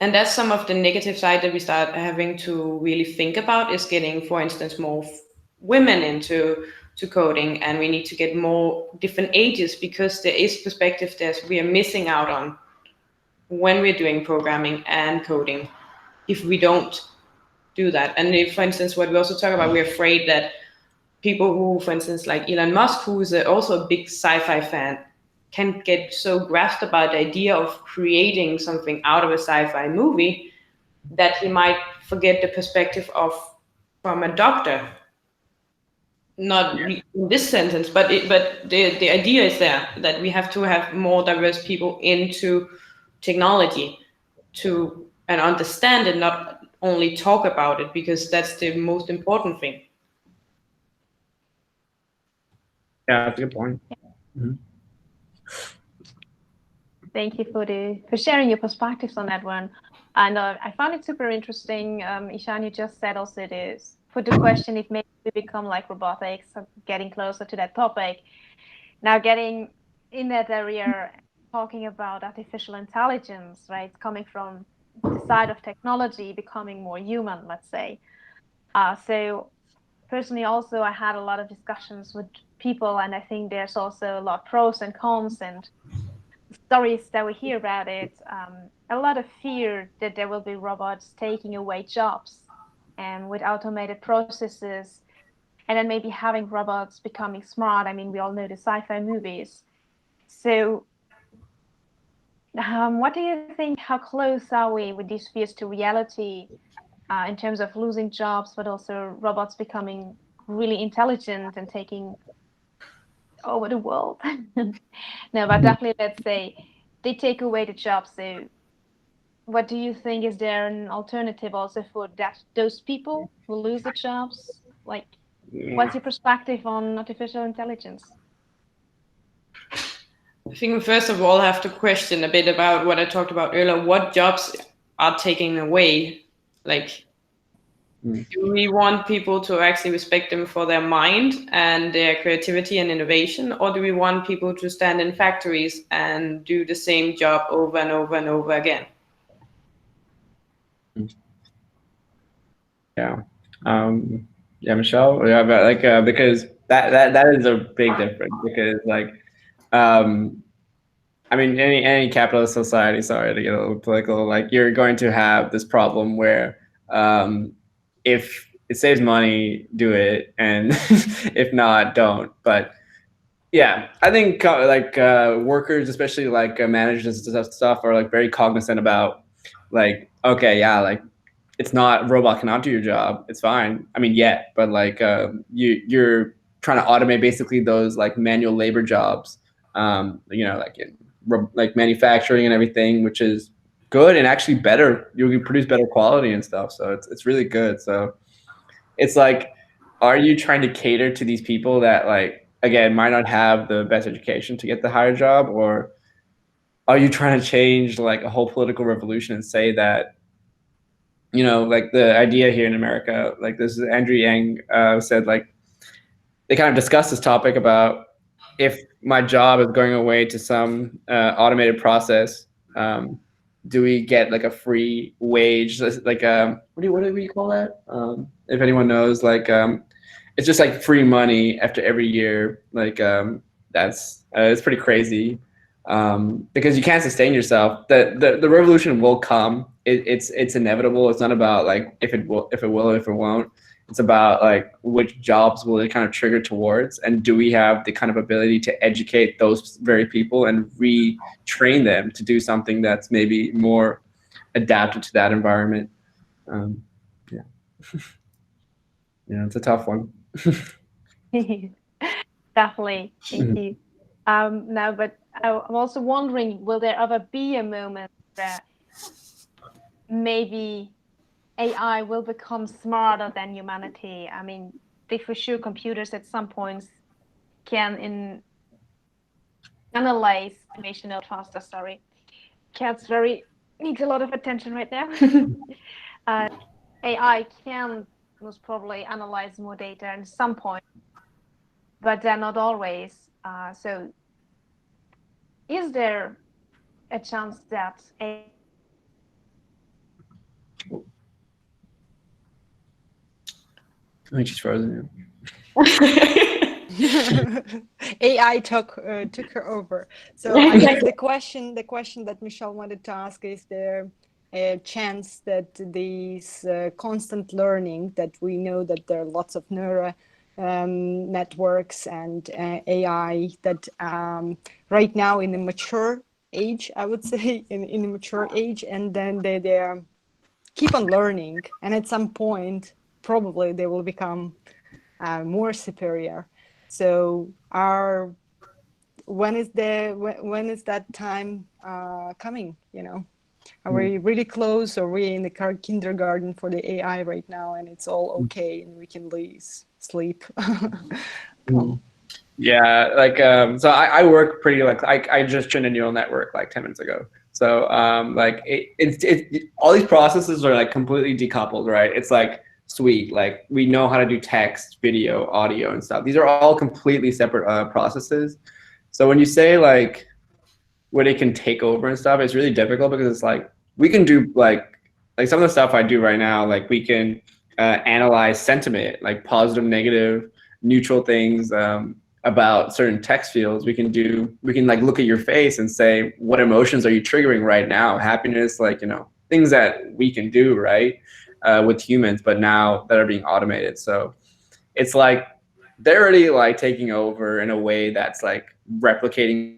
And that's some of the negative side that we start having to really think about, is getting, for instance, more women into coding, and we need to get more different ages, because there is perspective that we are missing out on when we're doing programming and coding if we don't do that. And if, for instance, what we also talk about, we're afraid that people who, for instance, like Elon Musk, who is also a big sci-fi fan, can get so grasped about the idea of creating something out of a sci-fi movie that he might forget the perspective of from a doctor. Not in this sentence, but the idea is there, that we have to have more diverse people into technology to and understand it, not only talk about it, because that's the most important thing. Yeah, that's a good point. Thank you for sharing your perspectives on that one. And I found it super interesting. Ishan, you just said also to put the question if maybe we become like robotics, getting closer to that topic. Now, getting in that area, talking about artificial intelligence, right? Coming from the side of technology, becoming more human, let's say. So personally, also, I had a lot of discussions with people, and I think there's also a lot of pros and cons and stories that we hear about it. A lot of fear that there will be robots taking away jobs, and with automated processes, and then maybe having robots becoming smart. I mean, we all know the sci-fi movies. So what do you think? How close are we with these fears to reality, in terms of losing jobs, but also robots becoming really intelligent and taking over the world? No, but definitely, let's say they take away the jobs. So what do you think? Is there an alternative also for those people who lose the jobs? Like, what's your perspective on artificial intelligence? I think we first of all have to question a bit about what I talked about earlier. What jobs are taken away? Like, do we want people to actually respect them for their mind and their creativity and innovation? Or do we want people to stand in factories and do the same job over and over and over again? Yeah. Yeah, Michelle. Yeah, but like because that is a big difference, because like I mean, any capitalist society, sorry to get a little political, like you're going to have this problem where if it saves money, do it, and if not, don't. But yeah, I think workers, especially like managers and stuff, are like very cognizant about like, okay, yeah, like it's not, robot cannot do your job. It's fine. I mean, yeah, but like you're trying to automate basically those like manual labor jobs, like in like manufacturing and everything, which is good and actually better. You can produce better quality and stuff. So it's really good. So it's like, are you trying to cater to these people that like, again, might not have the best education to get the higher job, or are you trying to change like a whole political revolution and say that, like the idea here in America, like this is Andrew Yang said, like they kind of discussed this topic about if my job is going away to some automated process, do we get like a free wage? Like what do we call that? If anyone knows, like it's just like free money after every year. Like that's it's pretty crazy. Because you can't sustain yourself. The revolution will come. It's inevitable. It's not about like if it will or if it won't. It's about like which jobs will it kind of trigger towards, and do we have the kind of ability to educate those very people and retrain them to do something that's maybe more adapted to that environment. Yeah, yeah, it's a tough one. Definitely. Thank you. Now, but I'm also wondering, will there ever be a moment where maybe AI will become smarter than humanity? I mean, they for sure computers at some points can analyze information out faster. Sorry, cat's very needs a lot of attention right now. AI can most probably analyze more data at some point, but they're not always. So, is there a chance that AI I think she's frozen. AI took her over. So I guess the question that Michelle wanted to ask is there a chance that these constant learning that we know that there are lots of neural networks and AI that right now in a mature age, I would say in a mature age, and then they keep on learning, and at some point probably they will become more superior. So when is that time coming? Are we really close? Or are we in the kindergarten for the AI right now, and it's all okay, and we can sleep? Yeah, like so I work pretty like I just trained a neural network like 10 minutes ago. So like it's all these processes are like completely decoupled, right? It's like sweet, like we know how to do text, video, audio, and stuff. These are all completely separate processes. So when you say like where they can take over and stuff, it's really difficult because it's like we can do like some of the stuff I do right now, like we can analyze sentiment, like positive, negative, neutral things about certain text fields. We can like look at your face and say, what emotions are you triggering right now? Happiness, like, things that we can do, right, with humans, but now that are being automated. So it's like they're already like taking over in a way that's like replicating.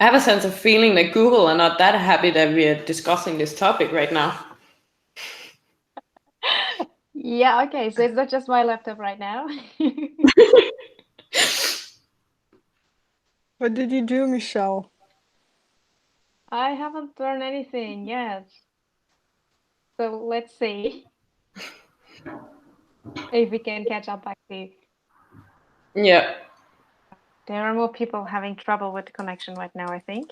I have a sense of feeling that Google are not that happy that we are discussing this topic right now. Yeah, okay, so it's not just my laptop right now. What did you do, Michelle? I haven't done anything yet. So let's see if we can catch up back to. Yeah. There are more people having trouble with the connection right now, I think.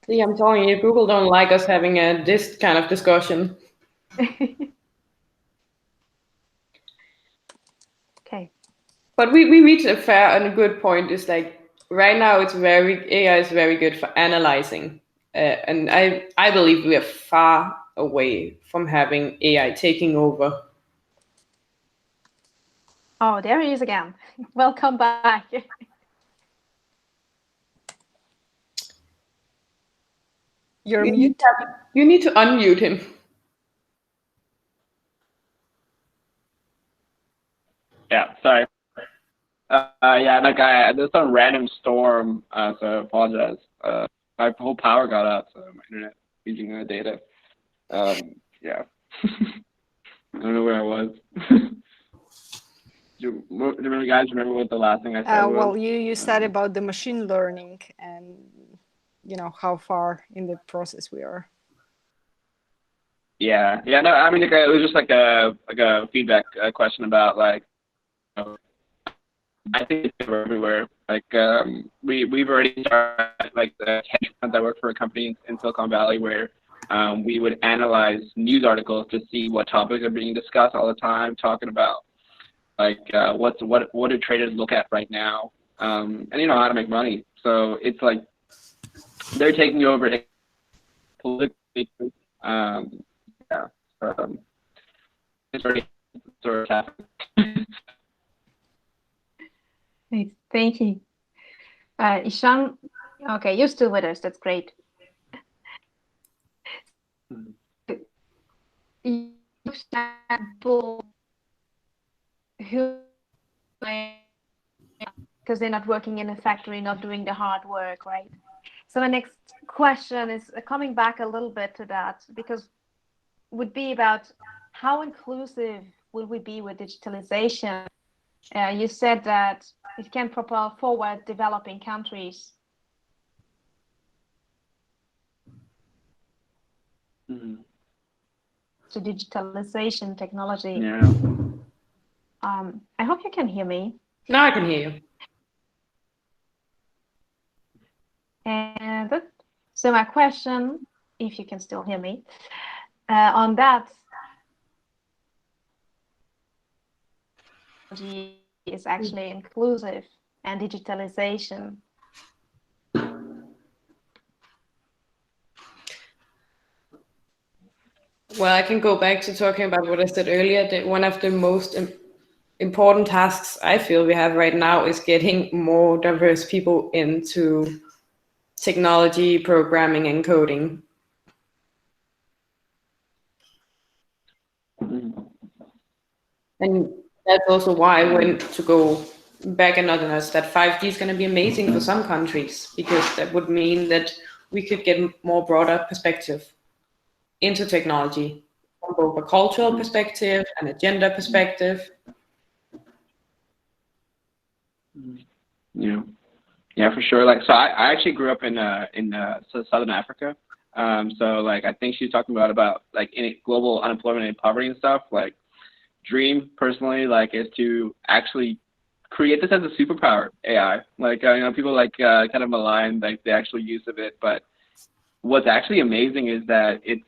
See, I'm telling you, Google don't like us having this kind of discussion. Okay. But we reach a fair and a good point. Is like right now AI is very good for analyzing, and I believe we are far away from having AI taking over. Oh, there he is again. Welcome back. You're mute. You need to unmute him. Yeah, sorry. Yeah, like there's some random storm, so I apologize. My whole power got out, so my internet using data. Yeah. I don't know where I was. Do you guys remember what the last thing I said was? Well, you said about the machine learning and how far in the process we are. Yeah. No, I mean, it was just like a feedback question about like. I think they're everywhere. Like we've already started like the hedge funds. I work for a company in Silicon Valley where we would analyze news articles to see what topics are being discussed all the time, talking about like what do traders look at right now, and how to make money. So it's like they're taking over politically. Yeah. It's already sort of happening. Thank you. Ishan, okay, you're still with us. That's great. You people who, because they're not working in a factory, not doing the hard work, right? So my next question is coming back a little bit to that, because would be about how inclusive will we be with digitalization? You said that it can propel forward developing countries. To digitalization technology. Yeah. I hope you can hear me. Now I can hear you. And so my question, if you can still hear me, on that is actually inclusive and digitalization. Well, I can go back to talking about what I said earlier, that one of the most important tasks I feel we have right now is getting more diverse people into technology, programming, and coding. And that's also why I went to go back another notch, that 5G is going to be amazing for some countries, because that would mean that we could get more broader perspective into technology from both a cultural perspective and a gender perspective. Yeah, for sure. Like, so I actually grew up in Southern Africa. So like, I think she's talking about like in global unemployment and poverty and stuff. Like, dream personally, like, is to actually create this as a superpower, AI. Like, people like kind of malign like the actual use of it, but what's actually amazing is that it's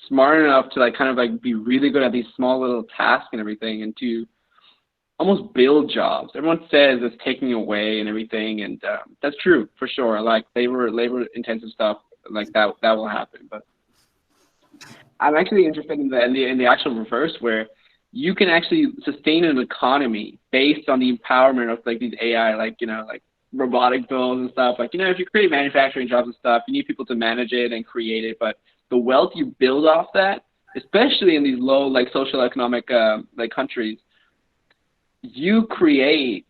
smart enough to like kind of like be really good at these small little tasks and everything, and to almost build jobs. Everyone says it's taking away and everything, and that's true for sure. Like labor intensive stuff like that will happen. But I'm actually interested in the actual reverse, where you can actually sustain an economy based on the empowerment of like these AI, like like robotic builds and stuff. Like if you create manufacturing jobs and stuff, you need people to manage it and create it. But the wealth you build off that, especially in these low like social economic like countries, you create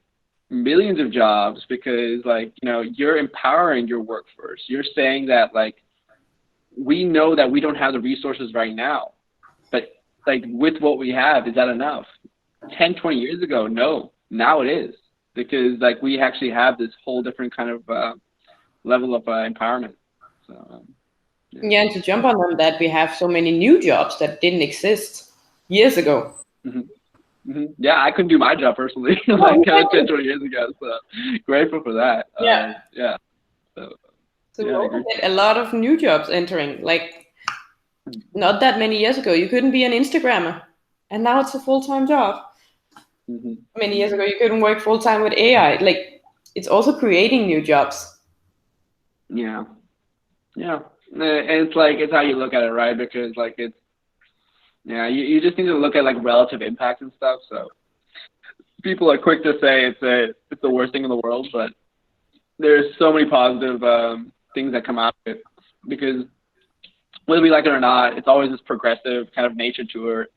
millions of jobs because like you're empowering your workforce. You're saying that like we know that we don't have the resources right now, but like with what we have, is that enough? 10, 20 years ago, no. Now it is, because like we actually have this whole different kind of level of empowerment. So yeah, and to jump on that, we have so many new jobs that didn't exist years ago. Yeah, I couldn't do my job personally like 10, 20 years ago, so grateful for that. Yeah. So we also get a lot of new jobs entering. Like not that many years ago, you couldn't be an Instagrammer, and now it's a full-time job. Many years ago, you couldn't work full-time with AI. Like it's also creating new jobs. Yeah. And it's like it's how you look at it, right? Because like it's you just need to look at like relative impact and stuff. So people are quick to say it's the worst thing in the world, but there's so many positive things that come out of it, because whether we like it or not, it's always this progressive kind of nature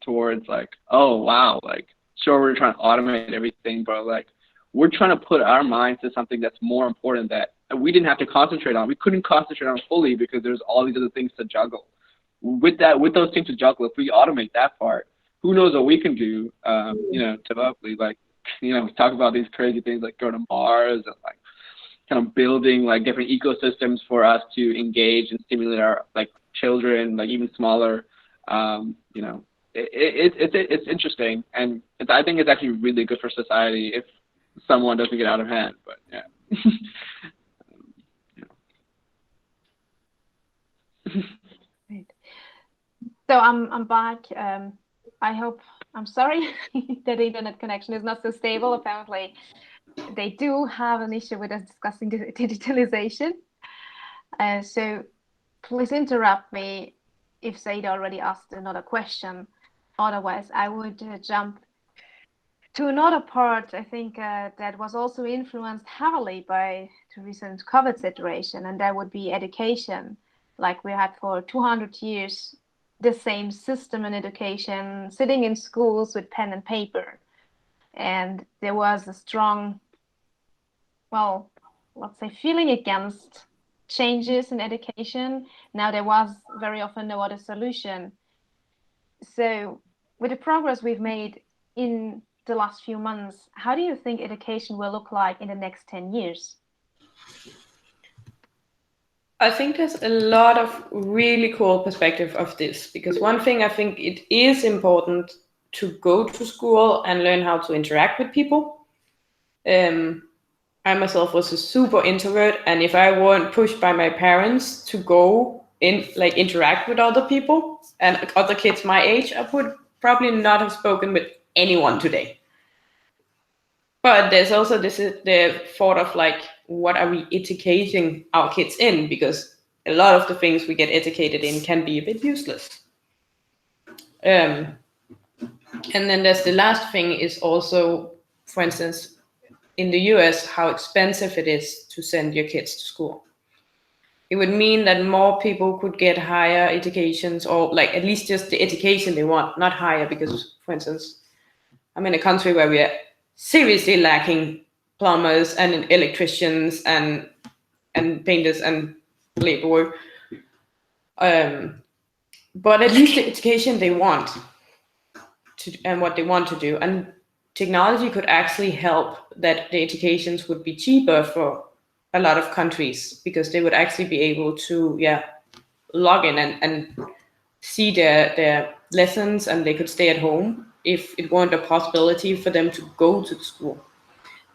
towards like, oh wow, like sure we're trying to automate everything, but like we're trying to put our minds to something that's more important that we didn't have to concentrate on. We couldn't concentrate on fully because there's all these other things to juggle. With those things to juggle, if we automate that part, who knows what we can do? Development, like we talk about these crazy things like go to Mars and like kind of building like different ecosystems for us to engage and stimulate our like children, like even smaller. It's interesting, and I think it's actually really good for society if someone doesn't get out of hand. But yeah. So I'm back. I'm sorry that the internet connection is not so stable. Apparently, they do have an issue with us discussing digitalization. So please interrupt me if Said already asked another question. Otherwise, I would jump to another part. I think that was also influenced heavily by the recent COVID situation, and that would be education. Like we had for 200 years, the same system in education, sitting in schools with pen and paper. And there was a strong, well, let's say, feeling against changes in education. Now there was very often no other solution. So with the progress we've made in the last few months, how do you think education will look like in the next 10 years? I think there's a lot of really cool perspective of this, because one thing I think it is important to go to school and learn how to interact with people. I myself was a super introvert, and if I weren't pushed by my parents to go in, like, interact with other people and other kids my age, I would probably not have spoken with anyone today. But there's also the thought of, like, what are we educating our kids in? Because a lot of the things we get educated in can be a bit useless. And then there's the last thing is also, for instance, in the US, how expensive it is to send your kids to school. It would mean that more people could get higher educations, or like at least just the education they want, not higher, because, for instance, I'm in a country where we are seriously lacking plumbers and electricians and painters and labor. But at least the education they want and what they want to do. And technology could actually help that the educations would be cheaper for a lot of countries, because they would actually be able to log in and see their lessons, and they could stay at home if it weren't a possibility for them to go to the school.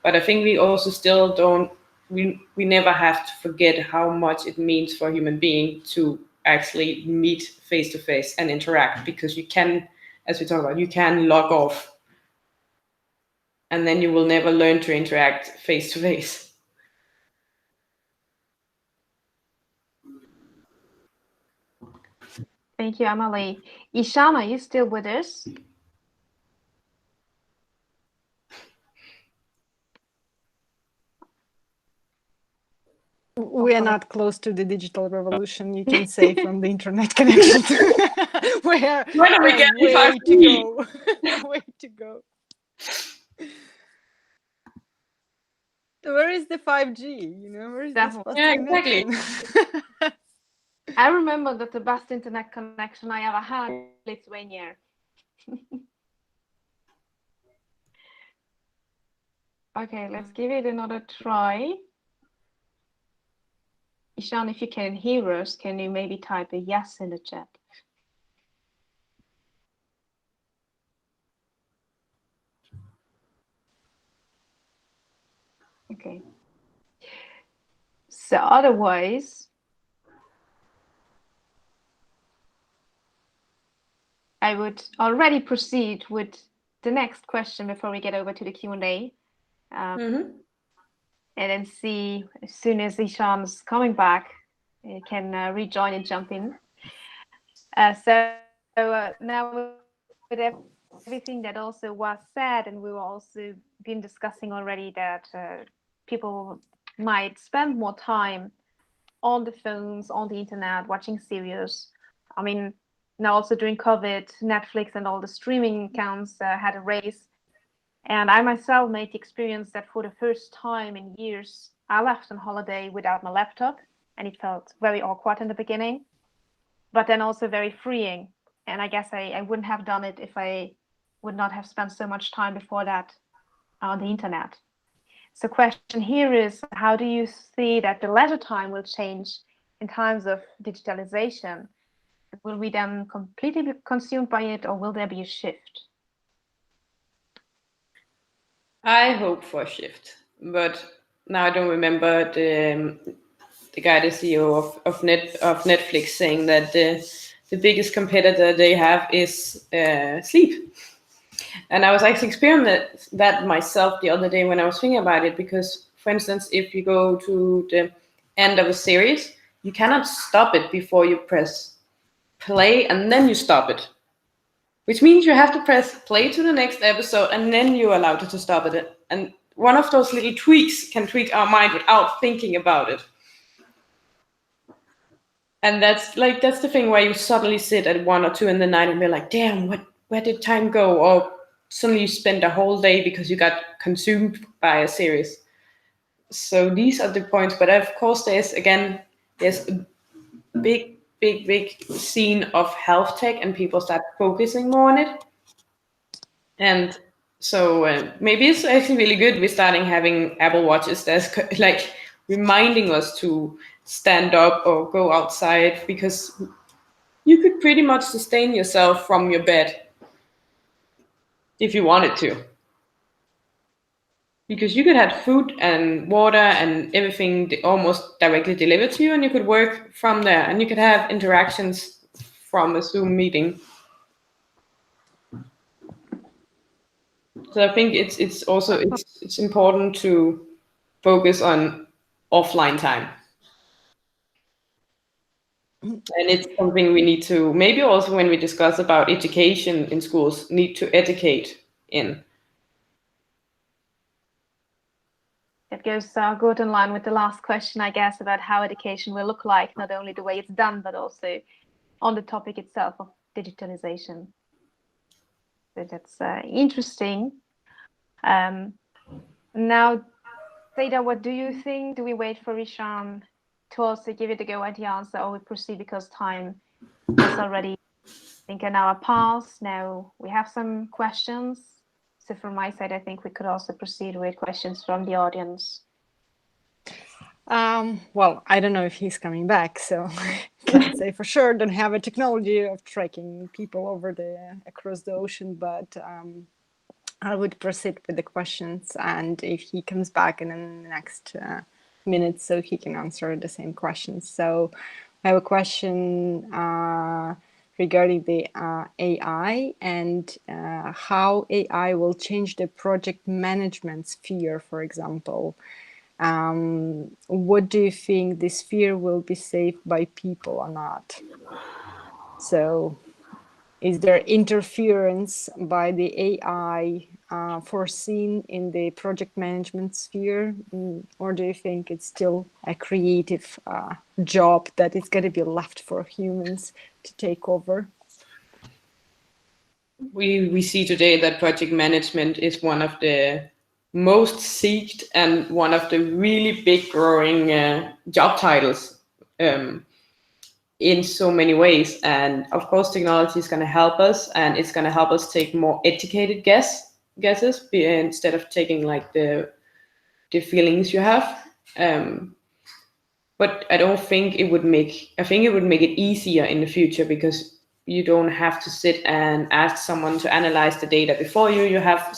But I think we also still don't, we never have to forget how much it means for a human being to actually meet face to face and interact, because you can, as we talk about, you can log off and then you will never learn to interact face to face. Thank you, Amalie. Ishan, are you still with us? We are not close to the digital revolution, you can say, from the internet connection. When are we getting way to go? Way to go. Where is the 5G? You know, where is this fast connection? Exactly. I remember that the best internet connection I ever had in Lithuania. Okay, let's give it another try. Ishan, if you can hear us, can you maybe type a yes in the chat? Okay. So otherwise, I would already proceed with the next question before we get over to the Q&A. And then see, as soon as Ishan's coming back, you can rejoin and jump in. So now with everything that also was said, and we've also been discussing already that people might spend more time on the phones, on the internet, watching series. I mean, now also during COVID, Netflix and all the streaming accounts had a raise. And I myself made the experience that for the first time in years, I left on holiday without my laptop, and it felt very awkward in the beginning, but then also very freeing. And I guess I wouldn't have done it if I would not have spent so much time before that on the internet. So question here is, how do you see that the leisure time will change in times of digitalization? Will we then completely be consumed by it, or will there be a shift? I hope for a shift, but now I don't remember the guy, the CEO of Netflix, saying that the biggest competitor they have is sleep. And I was actually experiencing that myself the other day when I was thinking about it, because, for instance, if you go to the end of a series, you cannot stop it before you press play and then you stop it. Which means you have to press play to the next episode and then you're allowed to stop it. And one of those little tweaks can tweak our mind without thinking about it. And that's the thing where you suddenly sit at 1 or 2 in the night and be like, damn, where did time go? Or suddenly you spend a whole day because you got consumed by a series. So these are the points. But of course, there's a big scene of health tech, and people start focusing more on it. And so maybe it's actually really good we're starting having Apple Watches that's like reminding us to stand up or go outside, because you could pretty much sustain yourself from your bed if you wanted to. Because you could have food and water and everything almost directly delivered to you, and you could work from there, and you could have interactions from a Zoom meeting. So I think it's also it's important to focus on offline time. And it's something we need to, maybe also when we discuss about education in schools, need to educate in. It goes good in line with the last question, I guess, about how education will look like, not only the way it's done, but also on the topic itself of digitalization. So that's interesting. Now, Seda, what do you think? Do we wait for Ishan to also give it a go at the answer, or we proceed because time has already, I think, an hour passed? Now we have some questions. So from my side, I think we could also proceed with questions from the audience. Well, I don't know if he's coming back, so I can't say for sure. Don't have a technology of tracking people across the ocean, but I would proceed with the questions, and if he comes back in the next minute, so he can answer the same questions. So I have a question regarding the AI and how AI will change the project management sphere, for example. What do you think the sphere will be saved by people or not? So is there interference by the AI foreseen in the project management sphere? Or do you think it's still a creative job that is going to be left for humans to take over? We see today that project management is one of the most seeked and one of the really big growing job titles in so many ways. And of course, technology is going to help us, and it's going to help us take more educated guesses instead of taking like the feelings you have. But I don't think it would make. I think it would make it easier in the future, because you don't have to sit and ask someone to analyze the data before you. You have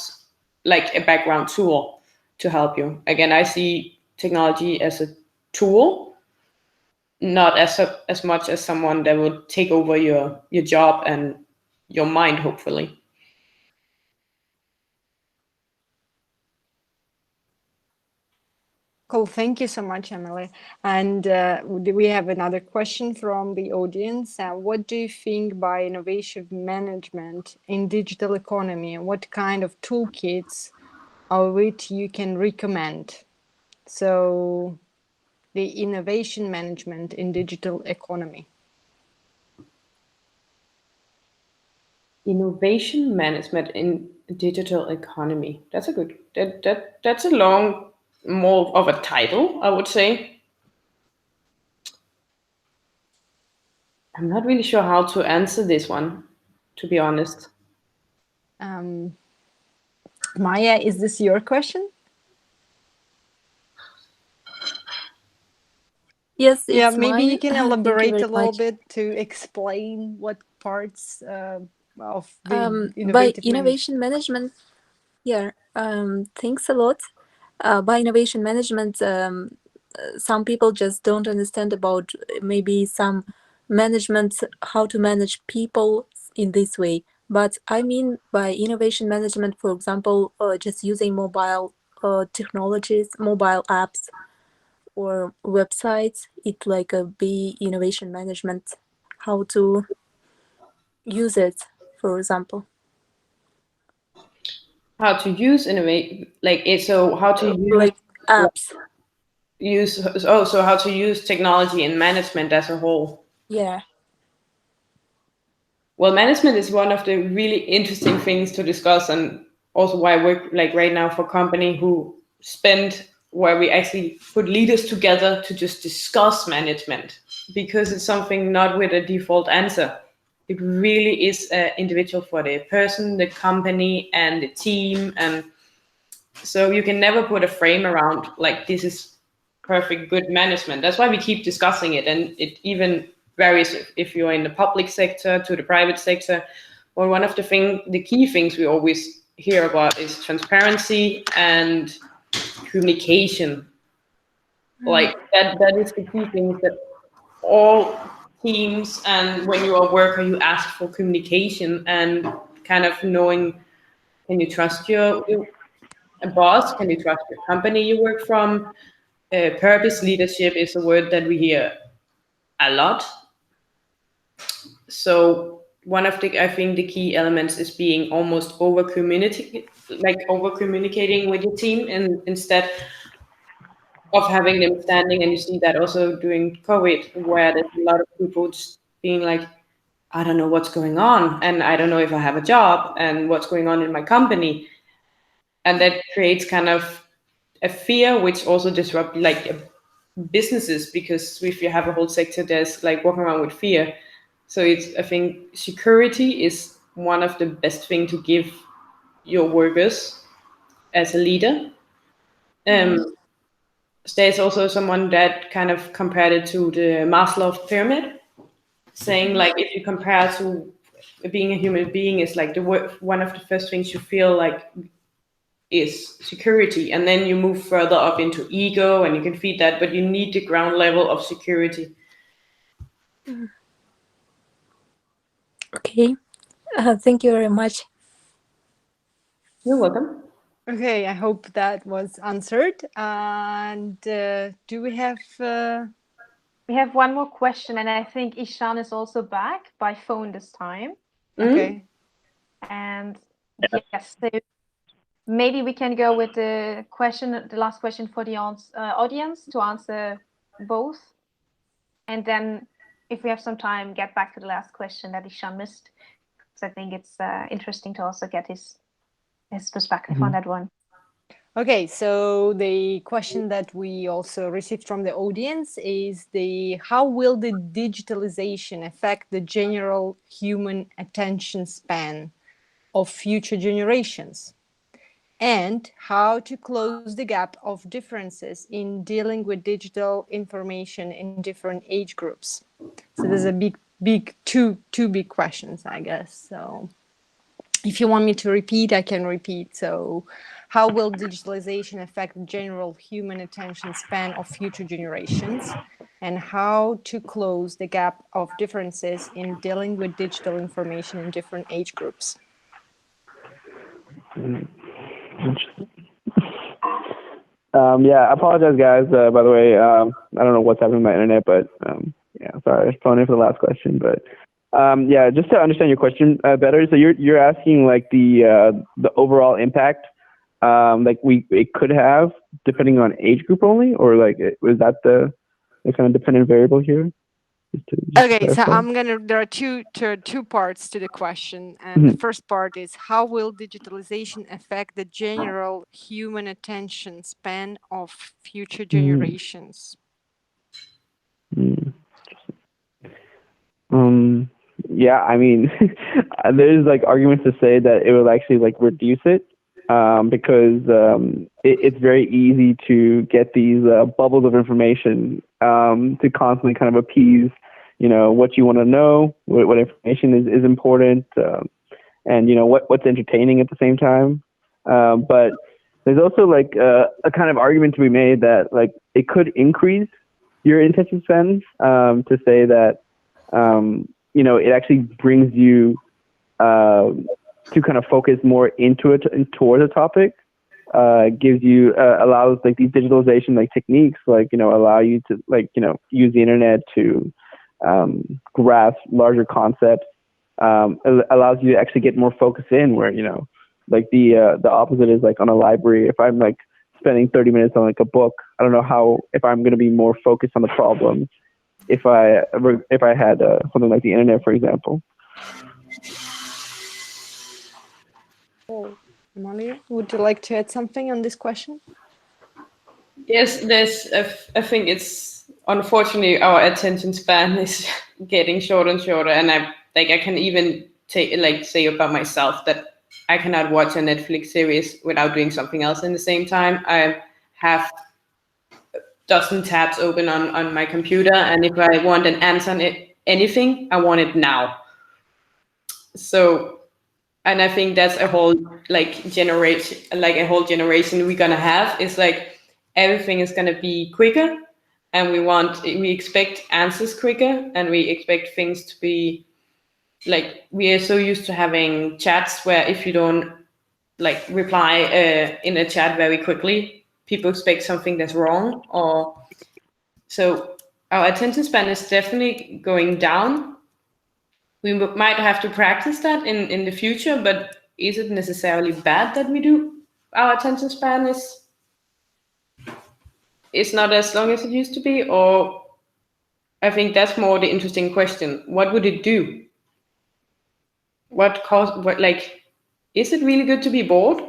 like a background tool to help you. Again, I see technology as a tool, not as much as someone that will take over your job and your mind, hopefully. Cool. Thank you so much, Amalie. And we have another question from the audience. What do you think by innovation management in digital economy? What kind of toolkits or which you can recommend? So the innovation management in digital economy. Innovation management in digital economy. That's a good. That's a long, more of a title, I would say. I'm not really sure how to answer this one, to be honest. Maya, is this your question? Yes, it's yeah, maybe mine. you can elaborate a little much. bit to explain what parts of the by innovation management. Yeah, thanks a lot. By innovation management, some people just don't understand about maybe some management, how to manage people in this way. But I mean by innovation management, for example, just using mobile technologies, mobile apps or websites. It like a be innovation management, how to use it, for example. How to use innovate, like it, so how to use like apps. So how to use technology in management as a whole. Yeah. Well, management is one of the really interesting things to discuss, and also why I work like right now for a company where we actually put leaders together to just discuss management, because it's something not with a default answer. it really is individual for the person, the company, and the team. And so you can never put a frame around like this is perfect good management. That's why we keep discussing it, and it even varies if you're in the public sector to the private sector. Well, one of the key things we always hear about is transparency and communication. Like that is the key things that all teams, and when you're a worker, you ask for communication and kind of knowing, can you trust your boss? Can you trust your company you work from? Purpose leadership is a word that we hear a lot. So one of I think the key elements is being almost over communicating with your team, and instead of having them standing. And you see that also during COVID, where there's a lot of people just being like, I don't know what's going on, and I don't know if I have a job, and what's going on in my company. And that creates kind of a fear, which also disrupt like businesses, because if you have a whole sector that's like walking around with fear. So I think security is one of the best thing to give your workers as a leader. There's also someone that kind of compared it to the Maslow pyramid, saying like if you compare to being a human being, is like one of the first things you feel like is security, and then you move further up into ego, and you can feed that, but you need the ground level of security. Okay, thank you very much. You're welcome. Okay, I hope that was answered. And do we have... We have one more question, and I think Ishan is also back by phone this time. Okay. And yes, so maybe we can go with the last question for the audience to answer both. And then if we have some time, get back to the last question that Ishan missed. Because I think it's interesting to also get his perspective on that one. Okay, so the question that we also received from the audience is how will the digitalization affect the general human attention span of future generations? And how to close the gap of differences in dealing with digital information in different age groups? So there's a two big questions, I guess. So if you want me to repeat, I can repeat. So how will digitalization affect the general human attention span of future generations? And how to close the gap of differences in dealing with digital information in different age groups? Yeah, I apologize, guys. By the way, I don't know what's happening with my internet, but yeah, sorry, I was phoning for the last question. But yeah, just to understand your question better, so you're asking like the overall impact, like it could have depending on age group only, or like was that the kind of dependent variable here? Okay, so there are two parts to the question. And the first part is, how will digitalization affect the general human attention span of future generations? Yeah, I mean, there's like arguments to say that it will actually like reduce it, because it's very easy to get these bubbles of information to constantly kind of appease, what you want to know, what information is important, and what's entertaining at the same time. But there's also like a kind of argument to be made that like it could increase your attention span, to say that it actually brings you to kind of focus more into it and towards a topic. Gives you allows like these digitalization like techniques like allow you to like use the internet to grasp larger concepts. Allows you to actually get more focus in where like the opposite is like on a library. If I'm like spending 30 minutes on like a book, I don't know if I'm going to be more focused on the problem if I had something like the internet, for example. Amalie, would you like to add something on this question? Yes, I think it's unfortunately our attention span is getting shorter and shorter, and Like I can even say about myself that I cannot watch a Netflix series without doing something else in the same time. I have dozen tabs open on my computer, and if I want an answer on anything, I want it now. So, and I think that's a whole generation we're gonna have. It's like everything is gonna be quicker, and we expect answers quicker, and we expect things to be like, we are so used to having chats where if you don't reply in a chat very quickly, people expect something that's wrong. Or so our attention span is definitely going down. We might have to practice that in the future, but is it necessarily bad that we do? Our attention span is not as long as it used to be, or I think that's more the interesting question. What would it do? Is it really good to be bored?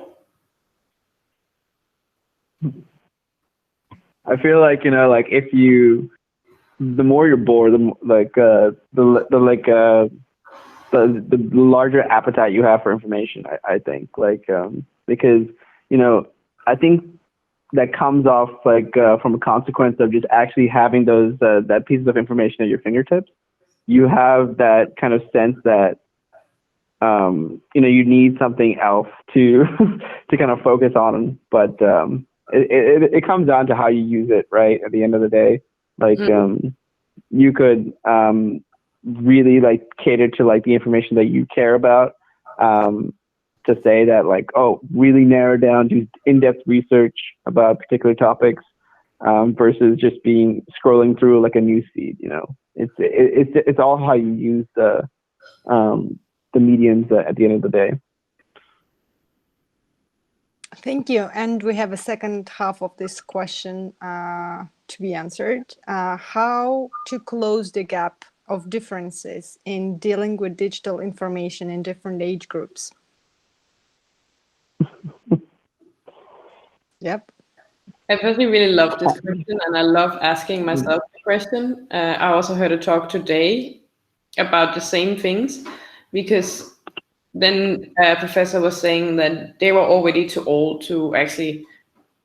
I feel like, if the more you're bored, the larger appetite you have for information. I think because I think that comes off from a consequence of just actually having those that pieces of information at your fingertips. You have that kind of sense that you need something else to to kind of focus on, but it comes down to how you use it, right? At the end of the day, you could really cater to the information that you care about, to say that really narrow down, do in-depth research about particular topics, versus just scrolling through a news feed. It's all how you use the mediums at the end of the day. Thank you. And we have a second half of this question to be answered. How to close the gap of differences in dealing with digital information in different age groups? Yep. I personally really love this question, and I love asking myself the question. I also heard a talk today about the same things, because then a professor was saying that they were already too old to actually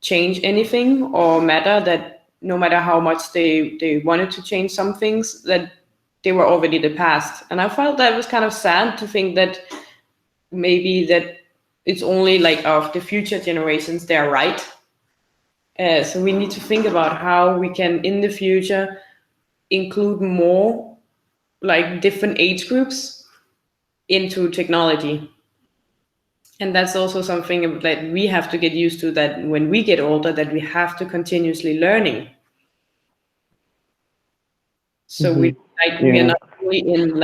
change anything or matter, that no matter how much they wanted to change some things, that they were already the past. And I felt that was kind of sad to think that maybe that it's only of the future generations, they're right. So we need to think about how we can in the future include more different age groups into technology. And that's also something that we have to get used to, that when we get older, that we have to continuously learning. So we are not only in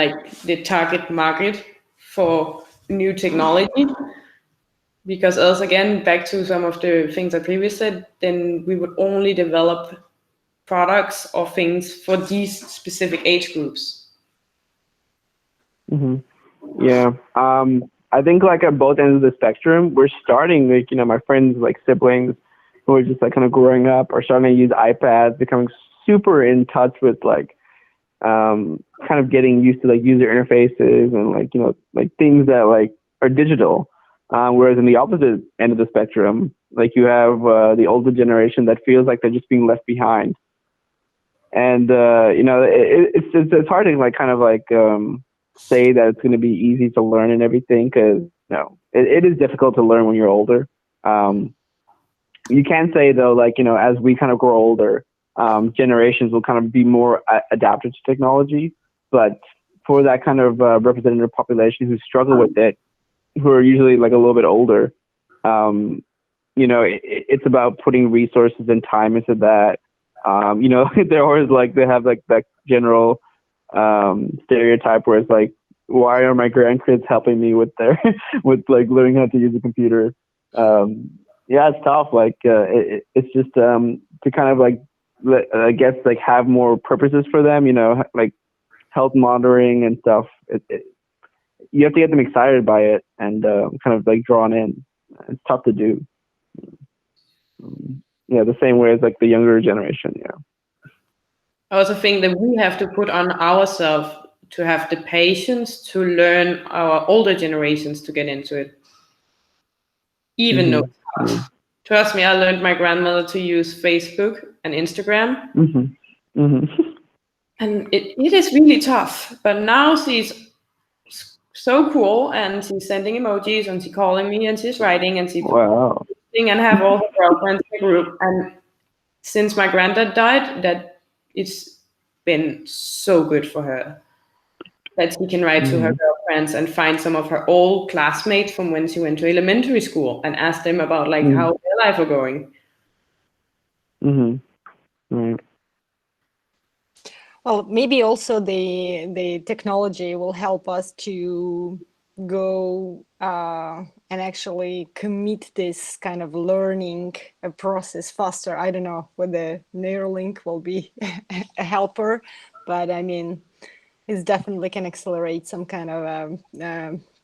the target market for new technology, because else, again, back to some of the things I previously said, then we would only develop products or things for these specific age groups. Yeah. I think at both ends of the spectrum, we're starting my friends siblings who are just kind of growing up are starting to use iPads, becoming super in touch with kind of getting used to user interfaces and things that are digital. Whereas in the opposite end of the spectrum, you have the older generation that feels like they're just being left behind. And it's hard to say that it's going to be easy to learn and everything, because it is difficult to learn when you're older. You can say though, as we kind of grow older, generations will kind of be more adapted to technology. But for that kind of representative population who struggle with it, who are usually a little bit older, it's about putting resources and time into that. They're always they have that general stereotype where it's why are my grandkids helping me with their with learning how to use a computer? Yeah, it's tough. It's just to kind of I guess have more purposes for them, health monitoring and stuff. You have to get them excited by it and kind of drawn in. It's tough to do. Yeah, the same way as the younger generation. Yeah. I also think that we have to put on ourselves to have the patience to learn our older generations to get into it, even though it's hard. Trust me, I learned my grandmother to use Facebook and Instagram, and it is really tough. But now she's so cool, and she's sending emojis, and she's calling me, and she's writing, and she's and have all her girlfriends in the group. And since my granddad died, that it's been so good for her that she can write to her girlfriends and find some of her old classmates from when she went to elementary school and ask them about like how their life are going. Well, maybe also the technology will help us to go and actually commit this kind of learning process faster. I don't know whether Neuralink will be a helper, but I mean, it definitely can accelerate some kind of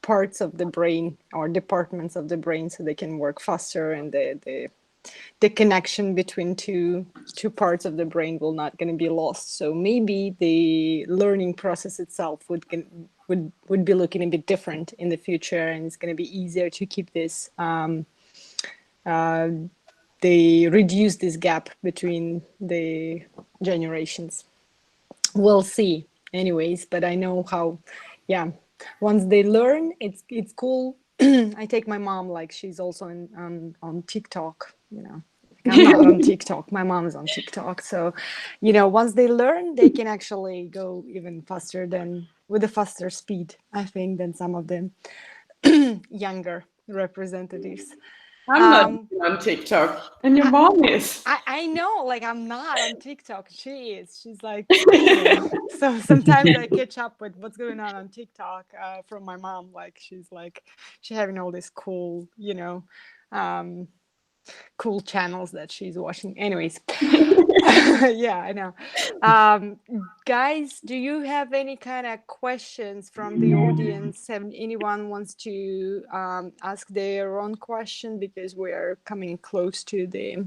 parts of the brain or departments of the brain so they can work faster, and the connection between two parts of the brain will not going to be lost. So maybe the learning process itself would be looking a bit different in the future, and it's going to be easier to keep this they reduce this gap between the generations. We'll see anyways, but I know how, yeah, once they learn, it's cool. I take my mom, like she's also on TikTok, you know. I'm not on TikTok, my mom's on TikTok. So, you know, once they learn, they can actually go even faster with a faster speed, I think, than some of the younger representatives. I'm not on TikTok, and your mom is. I know, like I'm not on TikTok. She is. She's like, you know. So sometimes I catch up with what's going on TikTok from my mom. Like she's having all these cool, you know, cool channels that she's watching. Anyways, yeah, I know. Guys, do you have any kind of questions from the audience? Have anyone wants to ask their own question, because we are coming close to the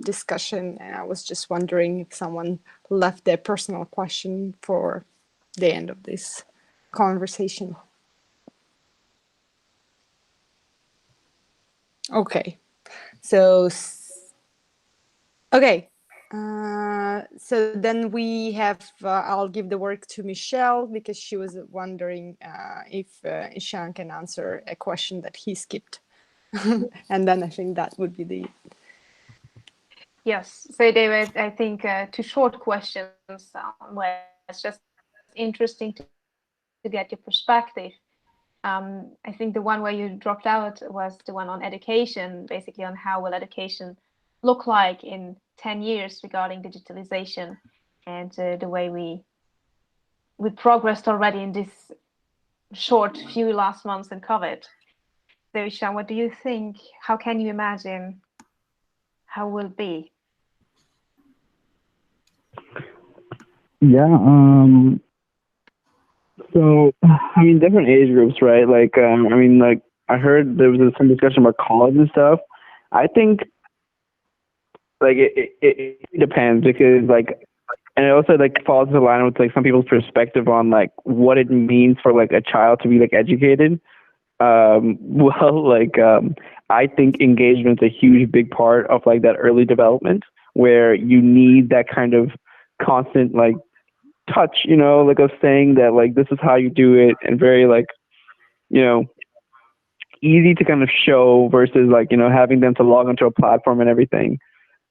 discussion, and I was just wondering if someone left their personal question for the end of this conversation. Okay, so okay. So then we have, I'll give the word to Michelle, because she was wondering if Ishan can answer a question that he skipped. And then I think that would be the... Yes, so they were, I think, two short questions where it's just interesting to get your perspective. I think the one where you dropped out was the one on education, basically on how will education look like in 10 years regarding digitalization, and the way we progressed already in this short few last months in COVID. So Ishan, what do you think? How can you imagine how will be? Yeah, so I mean, different age groups, right? Like, I mean, like I heard there was some discussion about college and stuff. I think like it depends, because like, and it also like falls in line with like some people's perspective on like what it means for like a child to be like educated. Well, like I think engagement is a huge big part of like that early development, where you need that kind of constant like touch, you know, like of saying that like this is how you do it, and very like, you know, easy to kind of show, versus like, you know, having them to log onto a platform and everything,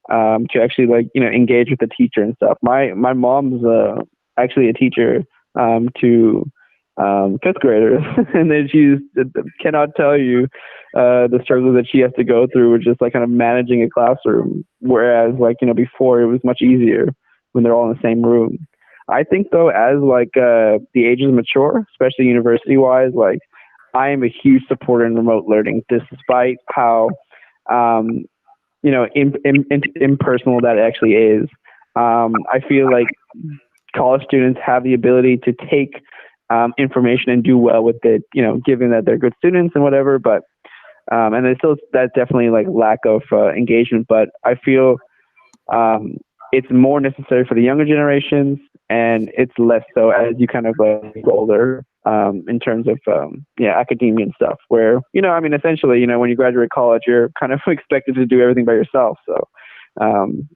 to actually like, you know, engage with the teacher and stuff. My mom's actually a teacher to fifth graders, and then she cannot tell you the struggles that she has to go through with just like kind of managing a classroom, whereas like, you know, before it was much easier when they're all in the same room. I think though, as like the ages mature, especially university wise, like I am a huge supporter in remote learning, despite how you know, impersonal that actually is. I feel like college students have the ability to take information and do well with it, you know, given that they're good students and whatever. But and there's still that definitely like lack of engagement. But I feel it's more necessary for the younger generations, and it's less so as you kind of get older, in terms of academia and stuff. Where I mean, essentially, when you graduate college, you're kind of expected to do everything by yourself. So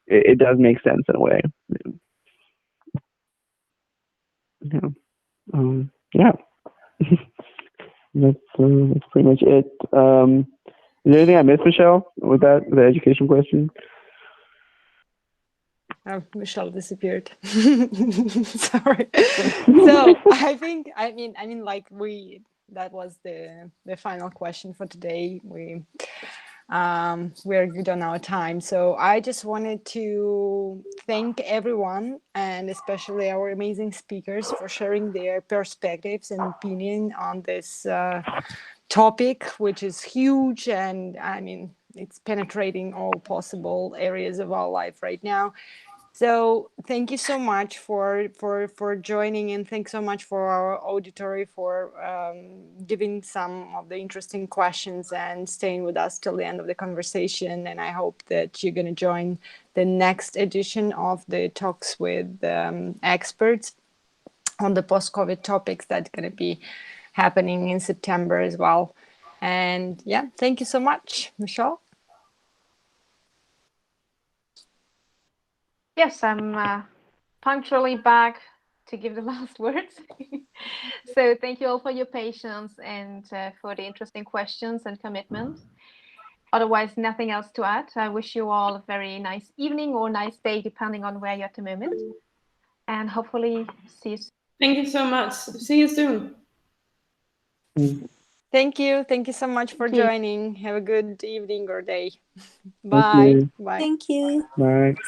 it does make sense in a way. Yeah. That's pretty much it. Is there anything I missed, Michelle, with the education question? Michelle disappeared. Sorry. So I mean, like that was the final question for today. We're good on our time. So I just wanted to thank everyone, and especially our amazing speakers, for sharing their perspectives and opinion on this topic, which is huge, and I mean, it's penetrating all possible areas of our life right now. So thank you so much for joining, and thanks so much for our auditory for giving some of the interesting questions and staying with us till the end of the conversation. And I hope that you're going to join the next edition of the talks with experts on the post-COVID topics that's going to be happening in September as well. And yeah, thank you so much, Michelle. Yes, I'm punctually back to give the last words. So thank you all for your patience and for the interesting questions and commitment. Otherwise, nothing else to add. I wish you all a very nice evening or nice day, depending on where you're at the moment. And hopefully see you soon. Thank you so much. See you soon. Thank you. Thank you so much for joining. Have a good evening or day. Bye. Bye. Thank you. Bye.